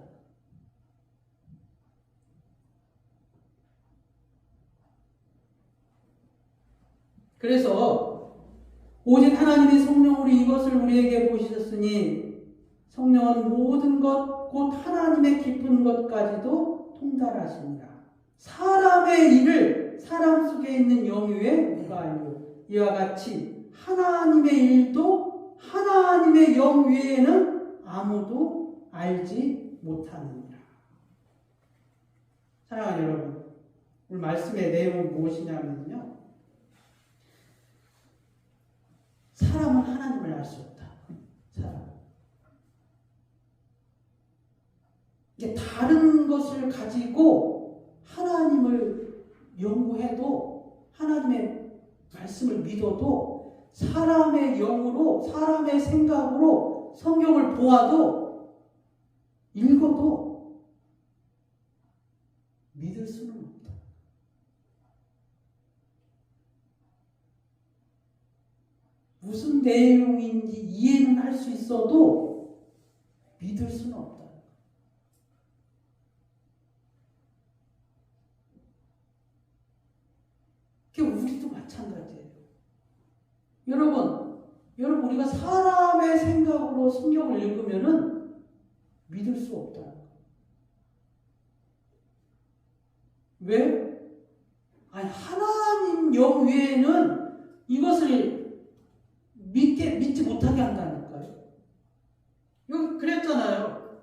그래서 오직 하나님의 성령으로 이것을 우리에게 보시셨으니 성령은 모든 것 곧 하나님의 깊은 것까지도 통달하십니다. 사람의 일을 사람 속에 있는 영유에 누가 알고 이와 같이 하나님의 일도 하나님의 영 외에는 아무도 알지 못하느니라. 사랑하는 여러분, 오늘 말씀의 내용은 무엇이냐면요, 사람은 하나님을 알 수 없다. 사람. 이게 다른 것을 가지고 하나님을 연구해도 하나님의 말씀을 믿어도 사람의 영으로 사람의 생각으로 성경을 보아도 읽어도 믿을 수는 없다. 무슨 내용인지 이해는 할 수 있어도 믿을 수는 없다. 그게 우리도 마찬가지예요. 여러분 우리가 사람의 생각으로 성경을 읽으면은 믿을 수 없다. 왜? 아니, 하나님 영 외에는 이것을 믿지 못하게 한다니까요. 여기 그랬잖아요.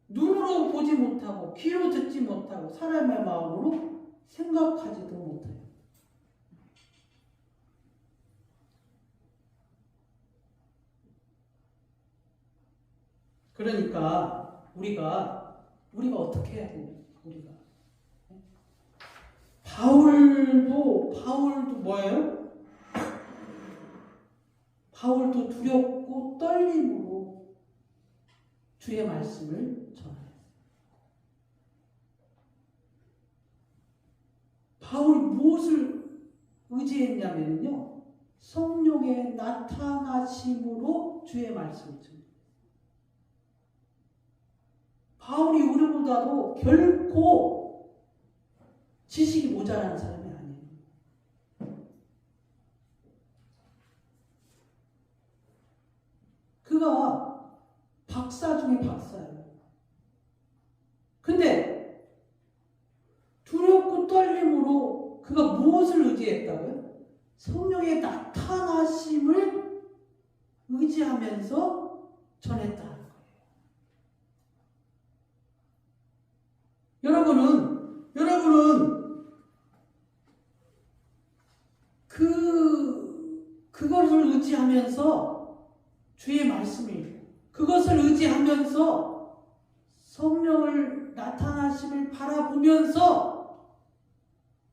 눈으로 보지 못하고 귀로 듣지 못하고 사람의 마음으로 생각하지도 못해요. 그러니까 우리가 어떻게 해야 되냐? 바울도 뭐예요? 바울도 두렵고 떨림으로 주의 말씀을 전해요. 바울이 무엇을 의지했냐면요, 성령의 나타나심으로 주의 말씀을 전해요. 바울이 우리보다도 결코 지식이 모자란 사람이 아니에요. 그가 박사 중에 박사예요. 근데 두렵고 떨림으로 그가 무엇을 의지했다고요? 성령의 나타나심을 의지하면서 전했다는 거예요. 여러분은 그것을 의지하면서 주의 말씀을, 그것을 의지하면서 성령을 나타나심을 바라보면서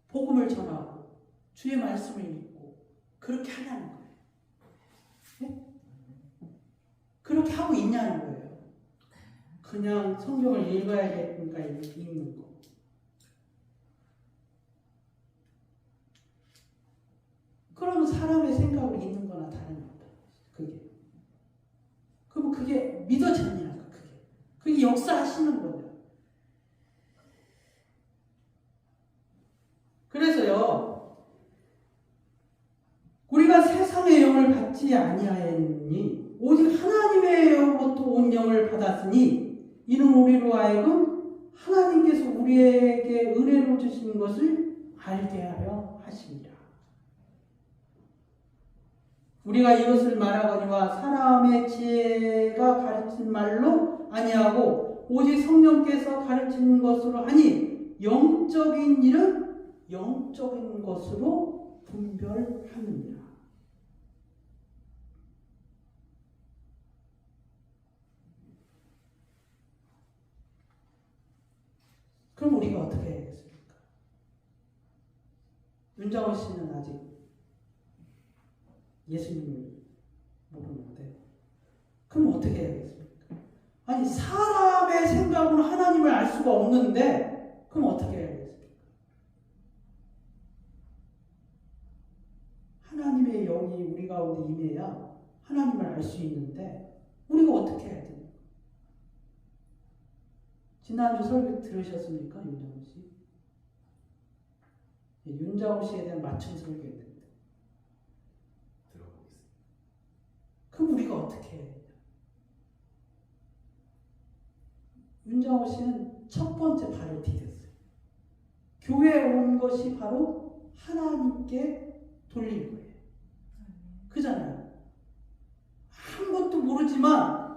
복음을 전하고 주의 말씀을 읽고 그렇게 하냐는 거예요. 네? 그렇게 하고 있냐는 거예요. 그냥 성경을 읽어야겠는가 읽는 거. 그러면 사람의 생각을 읽는 거나 다름없다. 그럼 그게 믿어집니까? 그게 역사하시는 거예요. 그래서요, 우리가 세상의 영을 받지 아니하였니 오직 하나님의 영으로부터 온 영을 받았으니 이는 우리로 하여금 하나님께서 우리에게 은혜로 주신 것을 알게 하려 하십니다. 우리가 이것을 말하거니와 사람의 지혜가 가르친 말로 아니하고 오직 성령께서 가르치는 것으로 하니 영적인 일은 영적인 것으로 분별하느니라. 그럼 우리가 어떻게 해야겠습니까? 윤정호 씨는 아직 예수님을 모르는데 그럼 어떻게 해야겠습니까? 아니, 사람의 생각으로 하나님을 알 수가 없는데 그럼 어떻게 해야겠습니까? 하나님의 영이 우리 가운데 임해야 하나님을 알 수 있는데 우리가 어떻게 해야 됩니까? 지난주 설교 들으셨습니까? 윤정호 씨? 윤정호 씨에 대한 맞춤 설교입니다. 그럼 우리가 어떻게 해야 되냐? 윤정호 씨는 첫 번째 발을 디뎠어요. 교회에 온 것이 바로 하나님께 돌린 거예요. 그잖아요. 아무것도 모르지만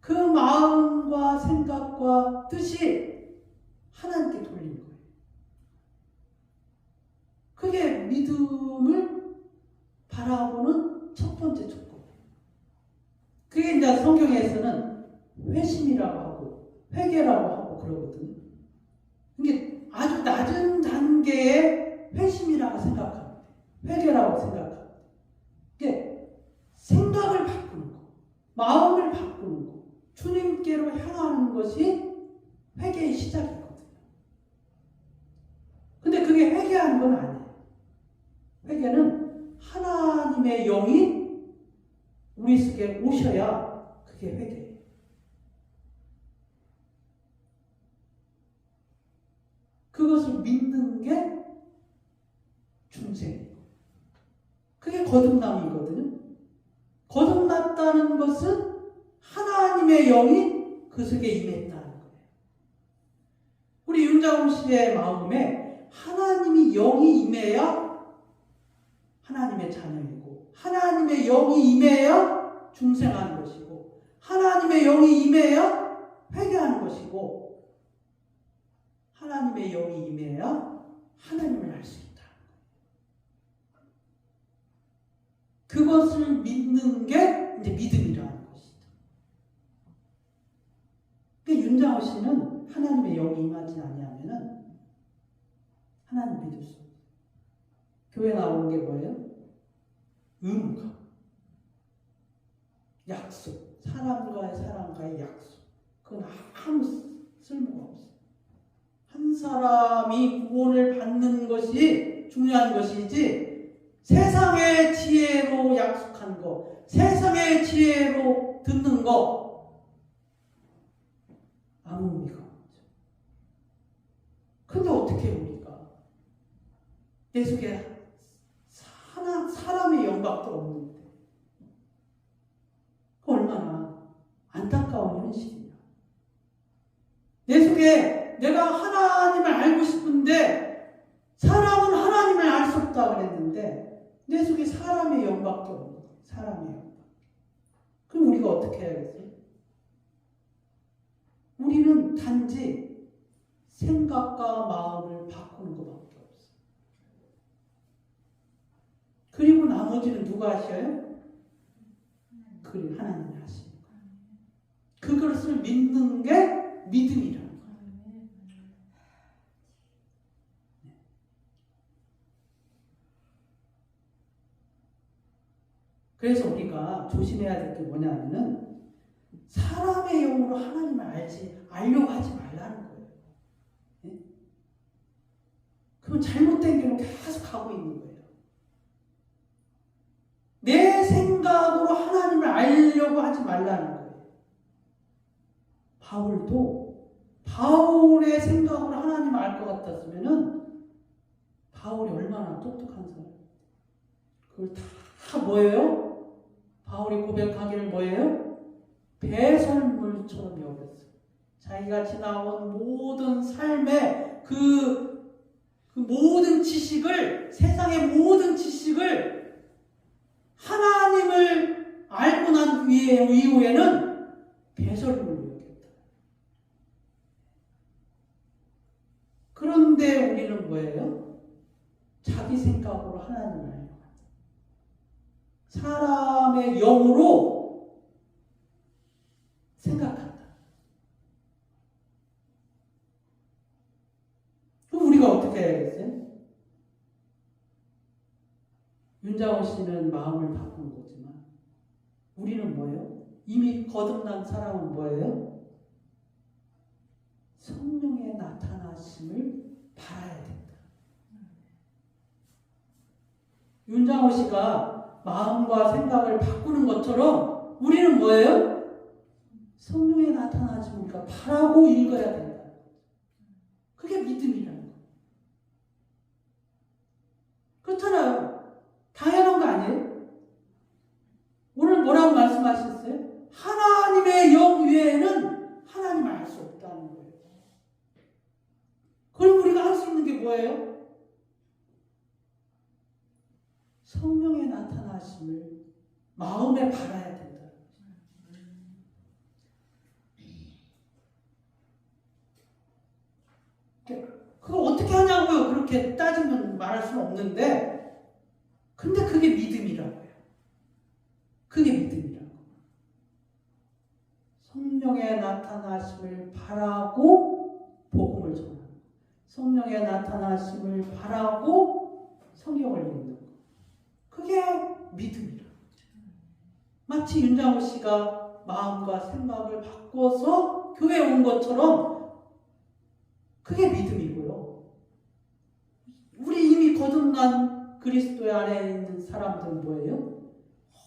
그 마음과 생각과 뜻이 하나님께 돌린 거예요. 그게 믿음을 바라보는 첫 번째 조건. 그게 이제 성경에서는 회심이라고 하고 회개라고 하고 그러거든요. 이게 아주 낮은 단계의 회심이라고 생각합니다. 회개라고 생각합니다. 이게 생각을 바꾸는 거, 마음을 바꾸는 거, 주님께로 향하는 것이 회개의 시작이거든요. 근데 그게 회개하는 건 아니에요. 회개는 하나님의 영이 오셔야 그게 회개예요. 그것을 믿는 게 중생이고 그게 거듭남이거든요. 거듭났다는 것은 하나님의 영이 그 속에 임했다는 거예요. 우리 윤자훈 씨의 마음에 하나님이 영이 임해야 하나님의 자녀이고 하나님의 영이 임해야 중생하는 것이고 하나님의 영이 임해야 회개하는 것이고 하나님의 영이 임해야 하나님을 알 수 있다. 그것을 믿는 게 이제 믿음이라는 것이죠. 그러니까 윤장호 씨는 하나님의 영이 임하지 아니하면은 하나님 믿을 수 없어요. 교회 나오는 게 뭐예요? 의무가, 약속, 사람과의 약속. 그건 아무 쓸모가 없어요. 한 사람이 구원을 받는 것이 중요한 것이지 세상의 지혜로 약속한 거, 세상의 지혜로 듣는 거 아무 의미가 없죠. 근데 어떻게 우리가 내 속에 사람의 영밖에 없는데 그 얼마나 안타까운 현실이야. 내 속에 내가 하나님을 알고 싶은데 사람은 하나님을 알 수 없다 그랬는데 내 속에 사람의 영밖에 없는 거예요. 사람의 영. 그럼 우리가 어떻게 해야겠어요? 우리는 단지 생각과 마음을 바꾸는 것밖에 없어요. 그리고 나머지는 누가 하셔요? 그래, 하나님이 하시는 거예요. 그것을 믿는 게 믿음이라는 거예요. 그래서 우리가 조심해야 될 게 뭐냐면은 사람의 영으로 하나님을 알려고 하지 말라는 거예요. 네? 그럼 잘못된 길로 계속 가고 있는 거예요. 내 생각으로 하나님을 알려고 하지 말라는 거예요. 바울도 바울의 생각으로 하나님을 알 것 같았으면은 바울이 얼마나 똑똑한 사람. 그걸 다 뭐예요? 바울이 고백하기를 뭐예요? 배설물처럼 여겼어요. 자기가 지나온 모든 삶의 그 모든 지식을, 세상의 모든 지식을 하나님을 알고 난 이후에는 배설물로 여겼다. 그런데 우리는 뭐예요? 자기 생각으로 하나님을 알고 사람의 영으로 생각한다. 그럼 우리가 어떻게 해야겠어요? 윤장호 씨는 마음을 바꾼 거지만 우리는 뭐예요? 이미 거듭난 사람은 뭐예요? 성령의 나타나심을 바라야 된다. 윤장호 씨가 마음과 생각을 바꾸는 것처럼 우리는 뭐예요? 성령의 나타나심을 바라고 읽어야 된다. 그게 믿음이라는 거예요. 그렇잖아요. 당연한 거 아니에요? 오늘 뭐라고 말씀하셨어요? 하나님의 영 외에는 하나님을 알 수 없다는 거예요. 그럼 우리가 할 수 있는 게 뭐예요? 성령의 나타나심을 마음에 바라야 된다. 그걸 어떻게 하냐고요? 그렇게 따지면 말할 수는 없는데, 근데 그게 믿음이라고요. 그게 믿음이라고. 성령의 나타나심을 바라고 복음을 전하는, 성령의 나타나심을 바라고 성경을 읽는 거. 그게 믿음이라. 마치 윤장호 씨가 마음과 생각을 바꿔서 교회에 온 것처럼 그게 믿음이고요. 우리 이미 거듭난 그리스도의 안에 있는 사람들은 뭐예요?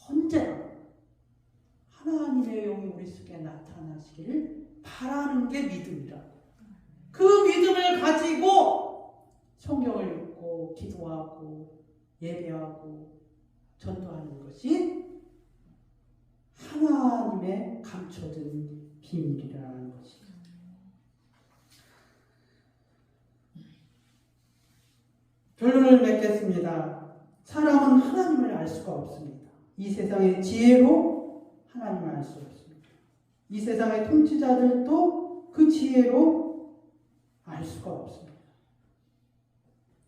언제나 하나님의 영이 우리 속에 나타나시기를 바라는 게 믿음이라고. 그 믿음을 가지고 성경을 읽고 기도하고 예배하고 전도하는 것이 하나님의 감춰진 비밀이라는 것이죠. 결론을 맺겠습니다. 사람은 하나님을 알 수가 없습니다. 이 세상의 지혜로 하나님을 알 수 없습니다. 이 세상의 통치자들도 그 지혜로 알 수가 없습니다.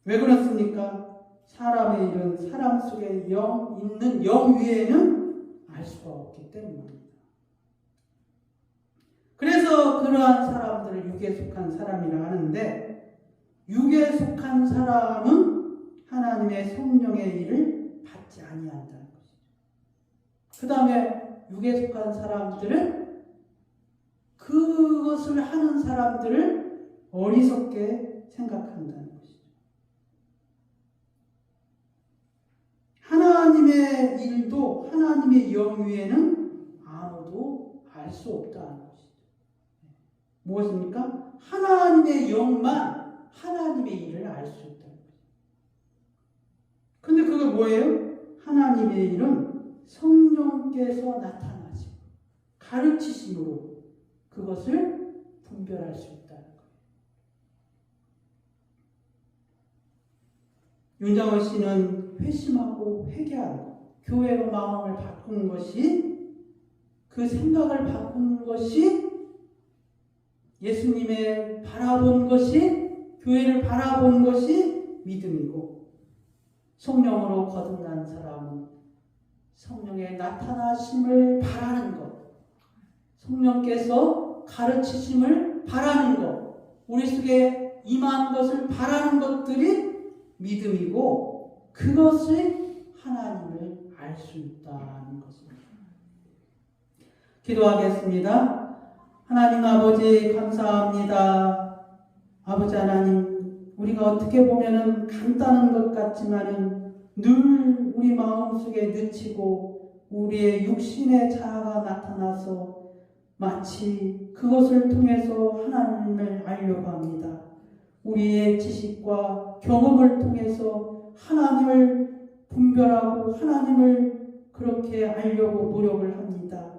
왜 그렇습니까? 사람의 일은 사람 속에 있는 영 위에는 알 수가 없기 때문입니다. 그래서 그러한 사람들을 육에 속한 사람이라 하는데, 육에 속한 사람은 하나님의 성령의 일을 받지 아니한다는 것이죠. 그 다음에 육에 속한 사람들은 그것을 하는 사람들을 어리석게 생각한다는 것이죠. 하나님의 일도 하나님의 영 위에는 아무도 알 수 없다는 것이죠. 무엇입니까? 하나님의 영만 하나님의 일을 알 수 있다는 거죠. 근데 그게 뭐예요? 하나님의 일은 성령께서 나타나시고 가르치심으로 그것을 분별할 수 있다는 거예요. 윤정원 씨는 회심하고 회개하고 교회로 마음을 바꾸는 것이, 그 생각을 바꾸는 것이, 예수님의 바라본 것이, 교회를 바라본 것이 믿음이고, 성령으로 거듭난 사람은 성령의 나타나심을 바라는 것, 성령께서 가르치심을 바라는 것, 우리 속에 임한 것을 바라는 것들이 믿음이고, 그것이 하나님을 알 수 있다는 것입니다. 기도하겠습니다. 하나님 아버지 감사합니다. 아버지 하나님, 우리가 어떻게 보면은 간단한 것 같지만은 늘 우리 마음속에 느치고 우리의 육신의 자아가 나타나서 마치 그것을 통해서 하나님을 알려고 합니다. 우리의 지식과 경험을 통해서 하나님을 분별하고 하나님을 그렇게 알려고 노력을 합니다.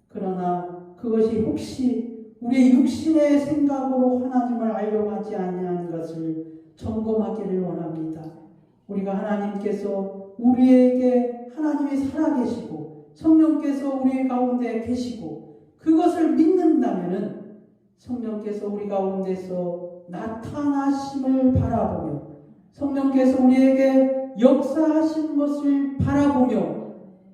그러나 그것이 혹시 우리의 육신의 생각으로 하나님을 알려고 하지 아니하는 것을 점검하기를 원합니다. 우리가 하나님께서 우리에게 하나님이 살아계시고 성령께서 우리 가운데 계시고 그것을 믿는다면은 성령께서 우리 가운데서 나타나심을 바라보며 성령께서 우리에게 역사하신 것을 바라보며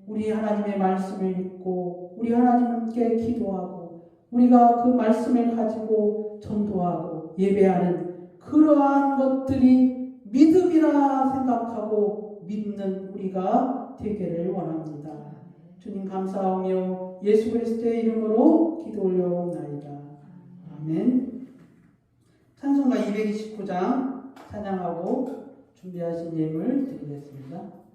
우리 하나님의 말씀을 읽고 우리 하나님께 기도하고 우리가 그 말씀을 가지고 전도하고 예배하는 그러한 것들이 믿음이라 생각하고 믿는 우리가 되기를 원합니다. 주님 감사하며 예수 그리스도의 이름으로 기도 올려옵나이다. 아멘. 찬송가 229장 찬양하고 준비하신 예물 드리겠습니다.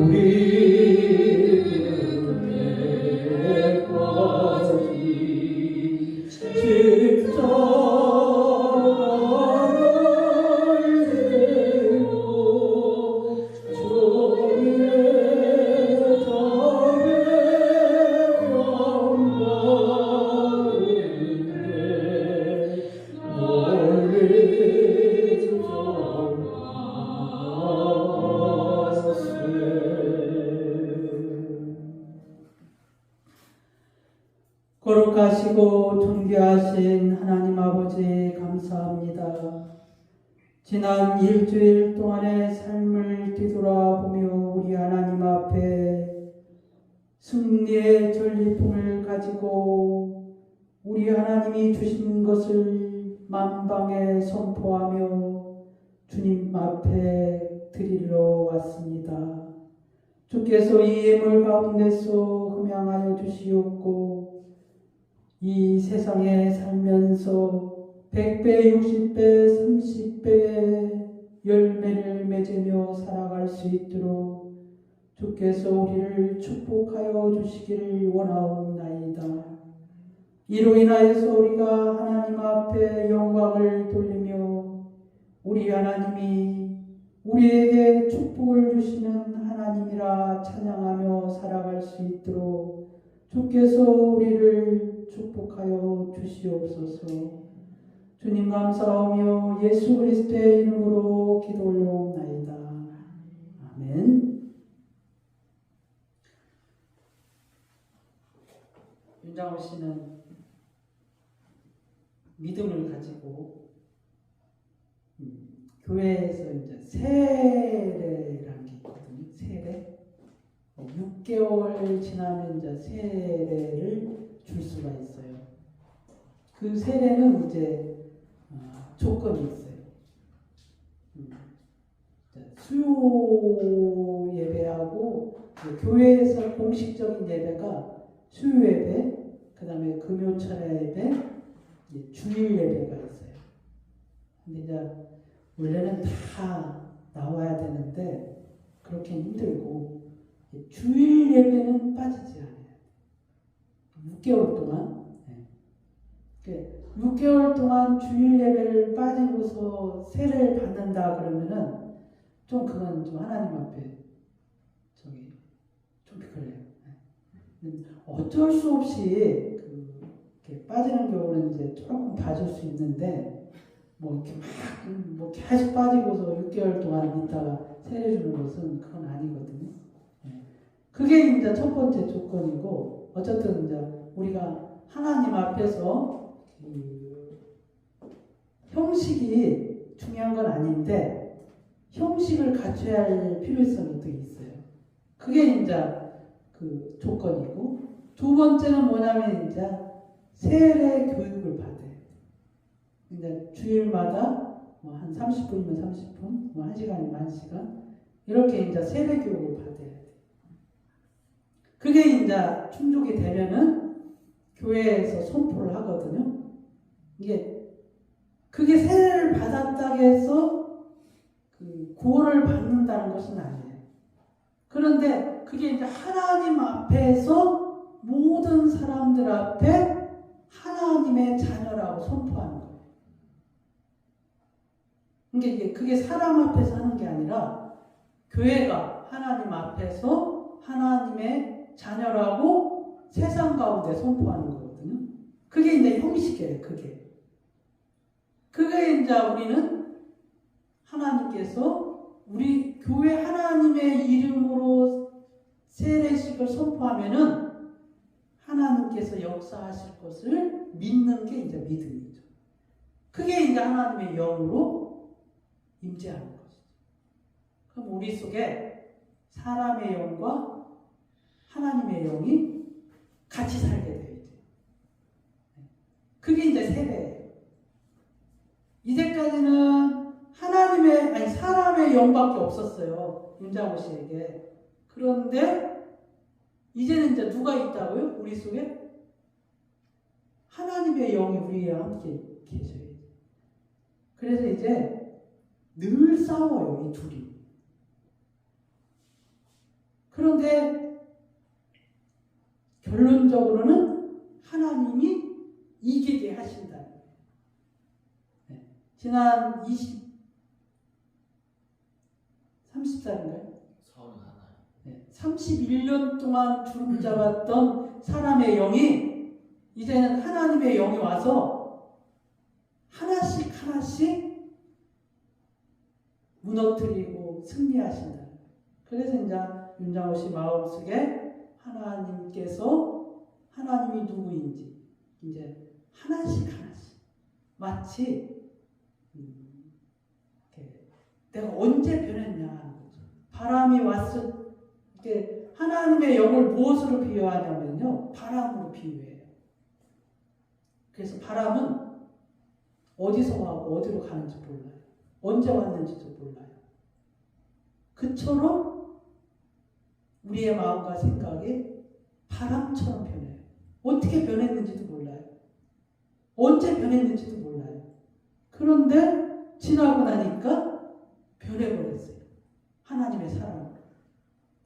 우리 십자가를 지고 주의 자비의 영광인데 놀리지 좀 거룩하시고 존귀하신 하나님 아버지 감사합니다. 지난 일주일 동안의 삶을 뒤돌아보며 우리 하나님 앞에 승리의 전리품을 가지고 우리 하나님이 주신 것을 만방에 선포하며 주님 앞에 드리러 왔습니다. 주께서 이 예물 가운데서 흠양하여 주시옵고 이 세상에 살면서 100배, 60배, 30배의 열매를 맺으며 살아갈 수 있도록 주께서 우리를 축복하여 주시기를 원하옵나이다. 이로 인하여서 우리가 하나님 앞에 영광을 돌리며 우리 하나님이 우리에게 축복을 주시는 하나님이라 찬양하며 살아갈 수 있도록 주께서 우리를 축복하여 주시옵소서. 주님 감사하며 예수 그리스도의 이름으로 기도 올려옵나이다. 아멘. 윤장호 씨는 믿음을 가지고 교회에서 이제 세례라는 게 있거든요. 세례. 6개월 지나면 이제 세례를 줄 수가 있어요. 그 세례는 이제 조건이 있어요. 수요 예배하고 교회에서 공식적인 예배가 수요 예배, 그 다음에 금요철야 예배, 주일 예배가 있어요. 근데 이제 원래는 다 나와야 되는데 그렇게 힘들고 주일 예배는 빠지지 않아요. 6개월 동안 6개월 동안 주일 예배를 빠지고서 세례를 받는다 그러면은 좀 그건 좀 하나님 앞에 좀 그래요. 어쩔 수 없이 이렇게 빠지는 경우는 이제 조금 봐줄 수 있는데 뭐 이렇게 뭐 계속 빠지고서 6개월 동안 있다가 세례 주는 것은 그건 아니거든요. 그게 이제 첫 번째 조건이고, 어쨌든 이제 우리가 하나님 앞에서 형식이 중요한 건 아닌데 형식을 갖춰야 할 필요성이 또 있어요. 그게 이제 그 조건이고, 두 번째는 뭐냐면 이제 세례 교육을 받아요. 이제 주일마다 뭐 한 30분이면 30분, 뭐 1시간이면 1시간 이렇게 이제 세례 교육을 받아야 돼요. 그게 이제 충족이 되면은 교회에서 선포를 하거든요. 그게 세례를 받았다고 해서 그 구원을 받는다는 것은 아니에요. 그런데 그게 이제 하나님 앞에서 모든 사람들 앞에 하나님의 자녀라고 선포하는 거예요. 그게 사람 앞에서 하는 게 아니라 교회가 하나님 앞에서 하나님의 자녀라고 세상 가운데 선포하는 거거든요. 그게 이제 형식이에요. 그게 이제 우리는 하나님께서 우리 교회 하나님의 이름으로 세례식을 선포하면은 하나님께서 역사하실 것을 믿는 게 이제 믿음이죠. 그게 이제 하나님의 영으로 임재하는 것이죠. 그럼 우리 속에 사람의 영과 하나님의 영이 같이 살게 돼요. 그게 이제 세례예요. 이제까지는 사람의 영밖에 없었어요. 윤장호 씨에게. 그런데 이제는 이제 누가 있다고요? 우리 속에? 하나님의 영이 우리와 함께 계셔요. 그래서 이제 늘 싸워요, 이 둘이. 그런데 결론적으로는 하나님이 이기게 하신다. 네. 지난 30살인가요? 31년 동안 주름 잡았던 사람의 영이 이제는 하나님의 영이 와서 하나씩 무너뜨리고 승리하신다. 그래서 이제 윤장호 씨 마음속에 하나님이 누구인지 이제 하나씩 마치 내가 언제 변했냐 하는 거죠. 바람이 왔을 때 하나님의 영을 무엇으로 비유하냐면요, 바람으로 비유해요. 그래서 바람은 어디서 와고 어디로 가는지 몰라요. 언제 왔는지도 몰라요. 그처럼 우리의 마음과 생각이 바람처럼 변해요. 어떻게 변했는지도 몰라요. 언제 변했는지도 몰라요. 그런데 지나고 나니까 변해버렸어요. 하나님의 사랑으로.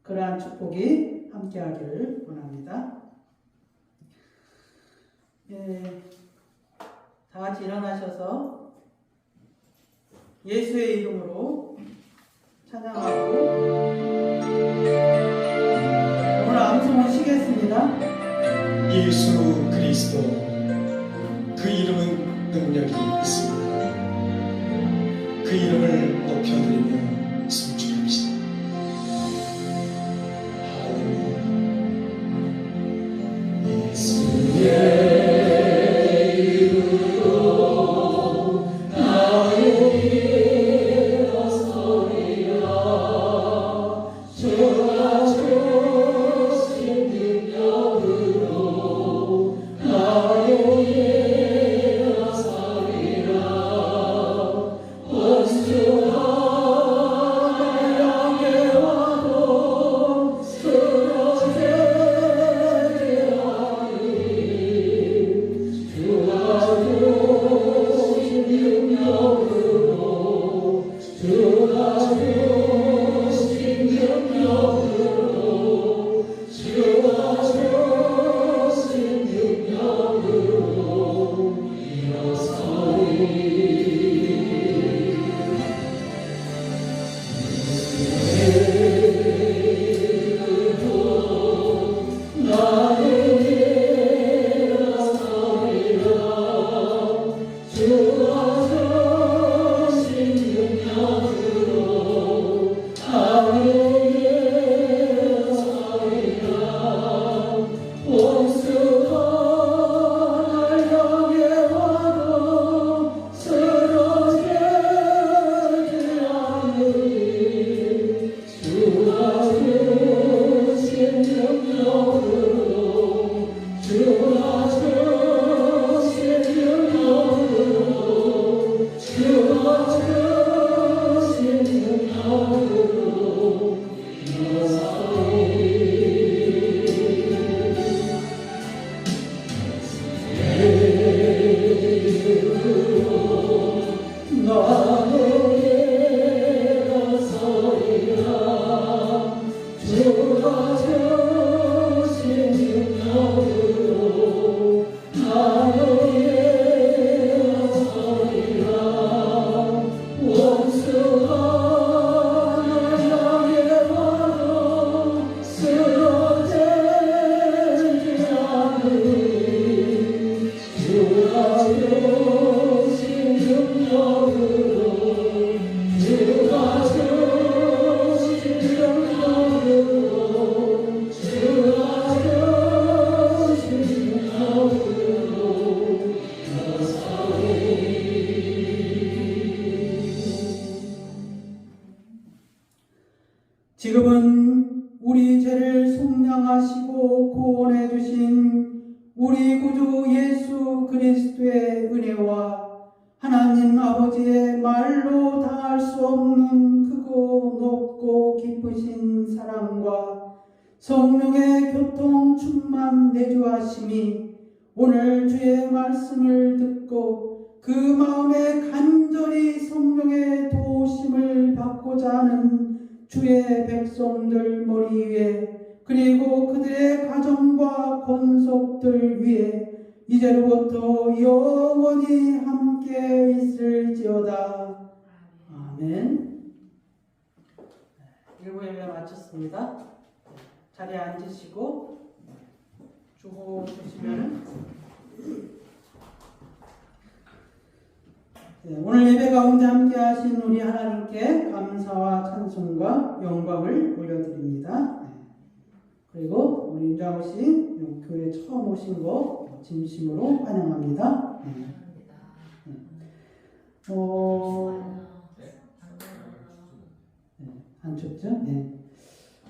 그러한 축복이 함께하기를 원합니다. 다 같이 일어나셔서 예수의 이름으로 찬양하고 오늘 암송을 쉬겠습니다. 예수 그리스도 그 이름은 능력이 있습니다. 그 이름을 높여드리며颂축합시다. 할렐루야. 예수의 지금은 우리 죄를 속량하시고 구원해 주신 우리 구주 예수 그리스도의 은혜와 하나님 아버지의 말로 다할 수 없는 크고 높고 깊으신 사랑과 성령의 교통 충만 내주하심이 오늘 주의 말씀을 듣고 그 마음에 간절히 성령의 도우심을 받고자 하는 주의 백성들 머리 위에 그리고 그들의 가정과 권속들 위에 이제로부터 영원히 함께 있을지어다. 아멘. 일부 예배 마쳤습니다. 자리에 앉으시고 주고 계시면은 오늘 예배 가운데 함께 하신 우리 하나님께 감사와 찬송과 영광을 올려드립니다. 그리고 우리 윤장호 씨 교회 처음 오신 거 진심으로 환영합니다. 안 춥죠? 네.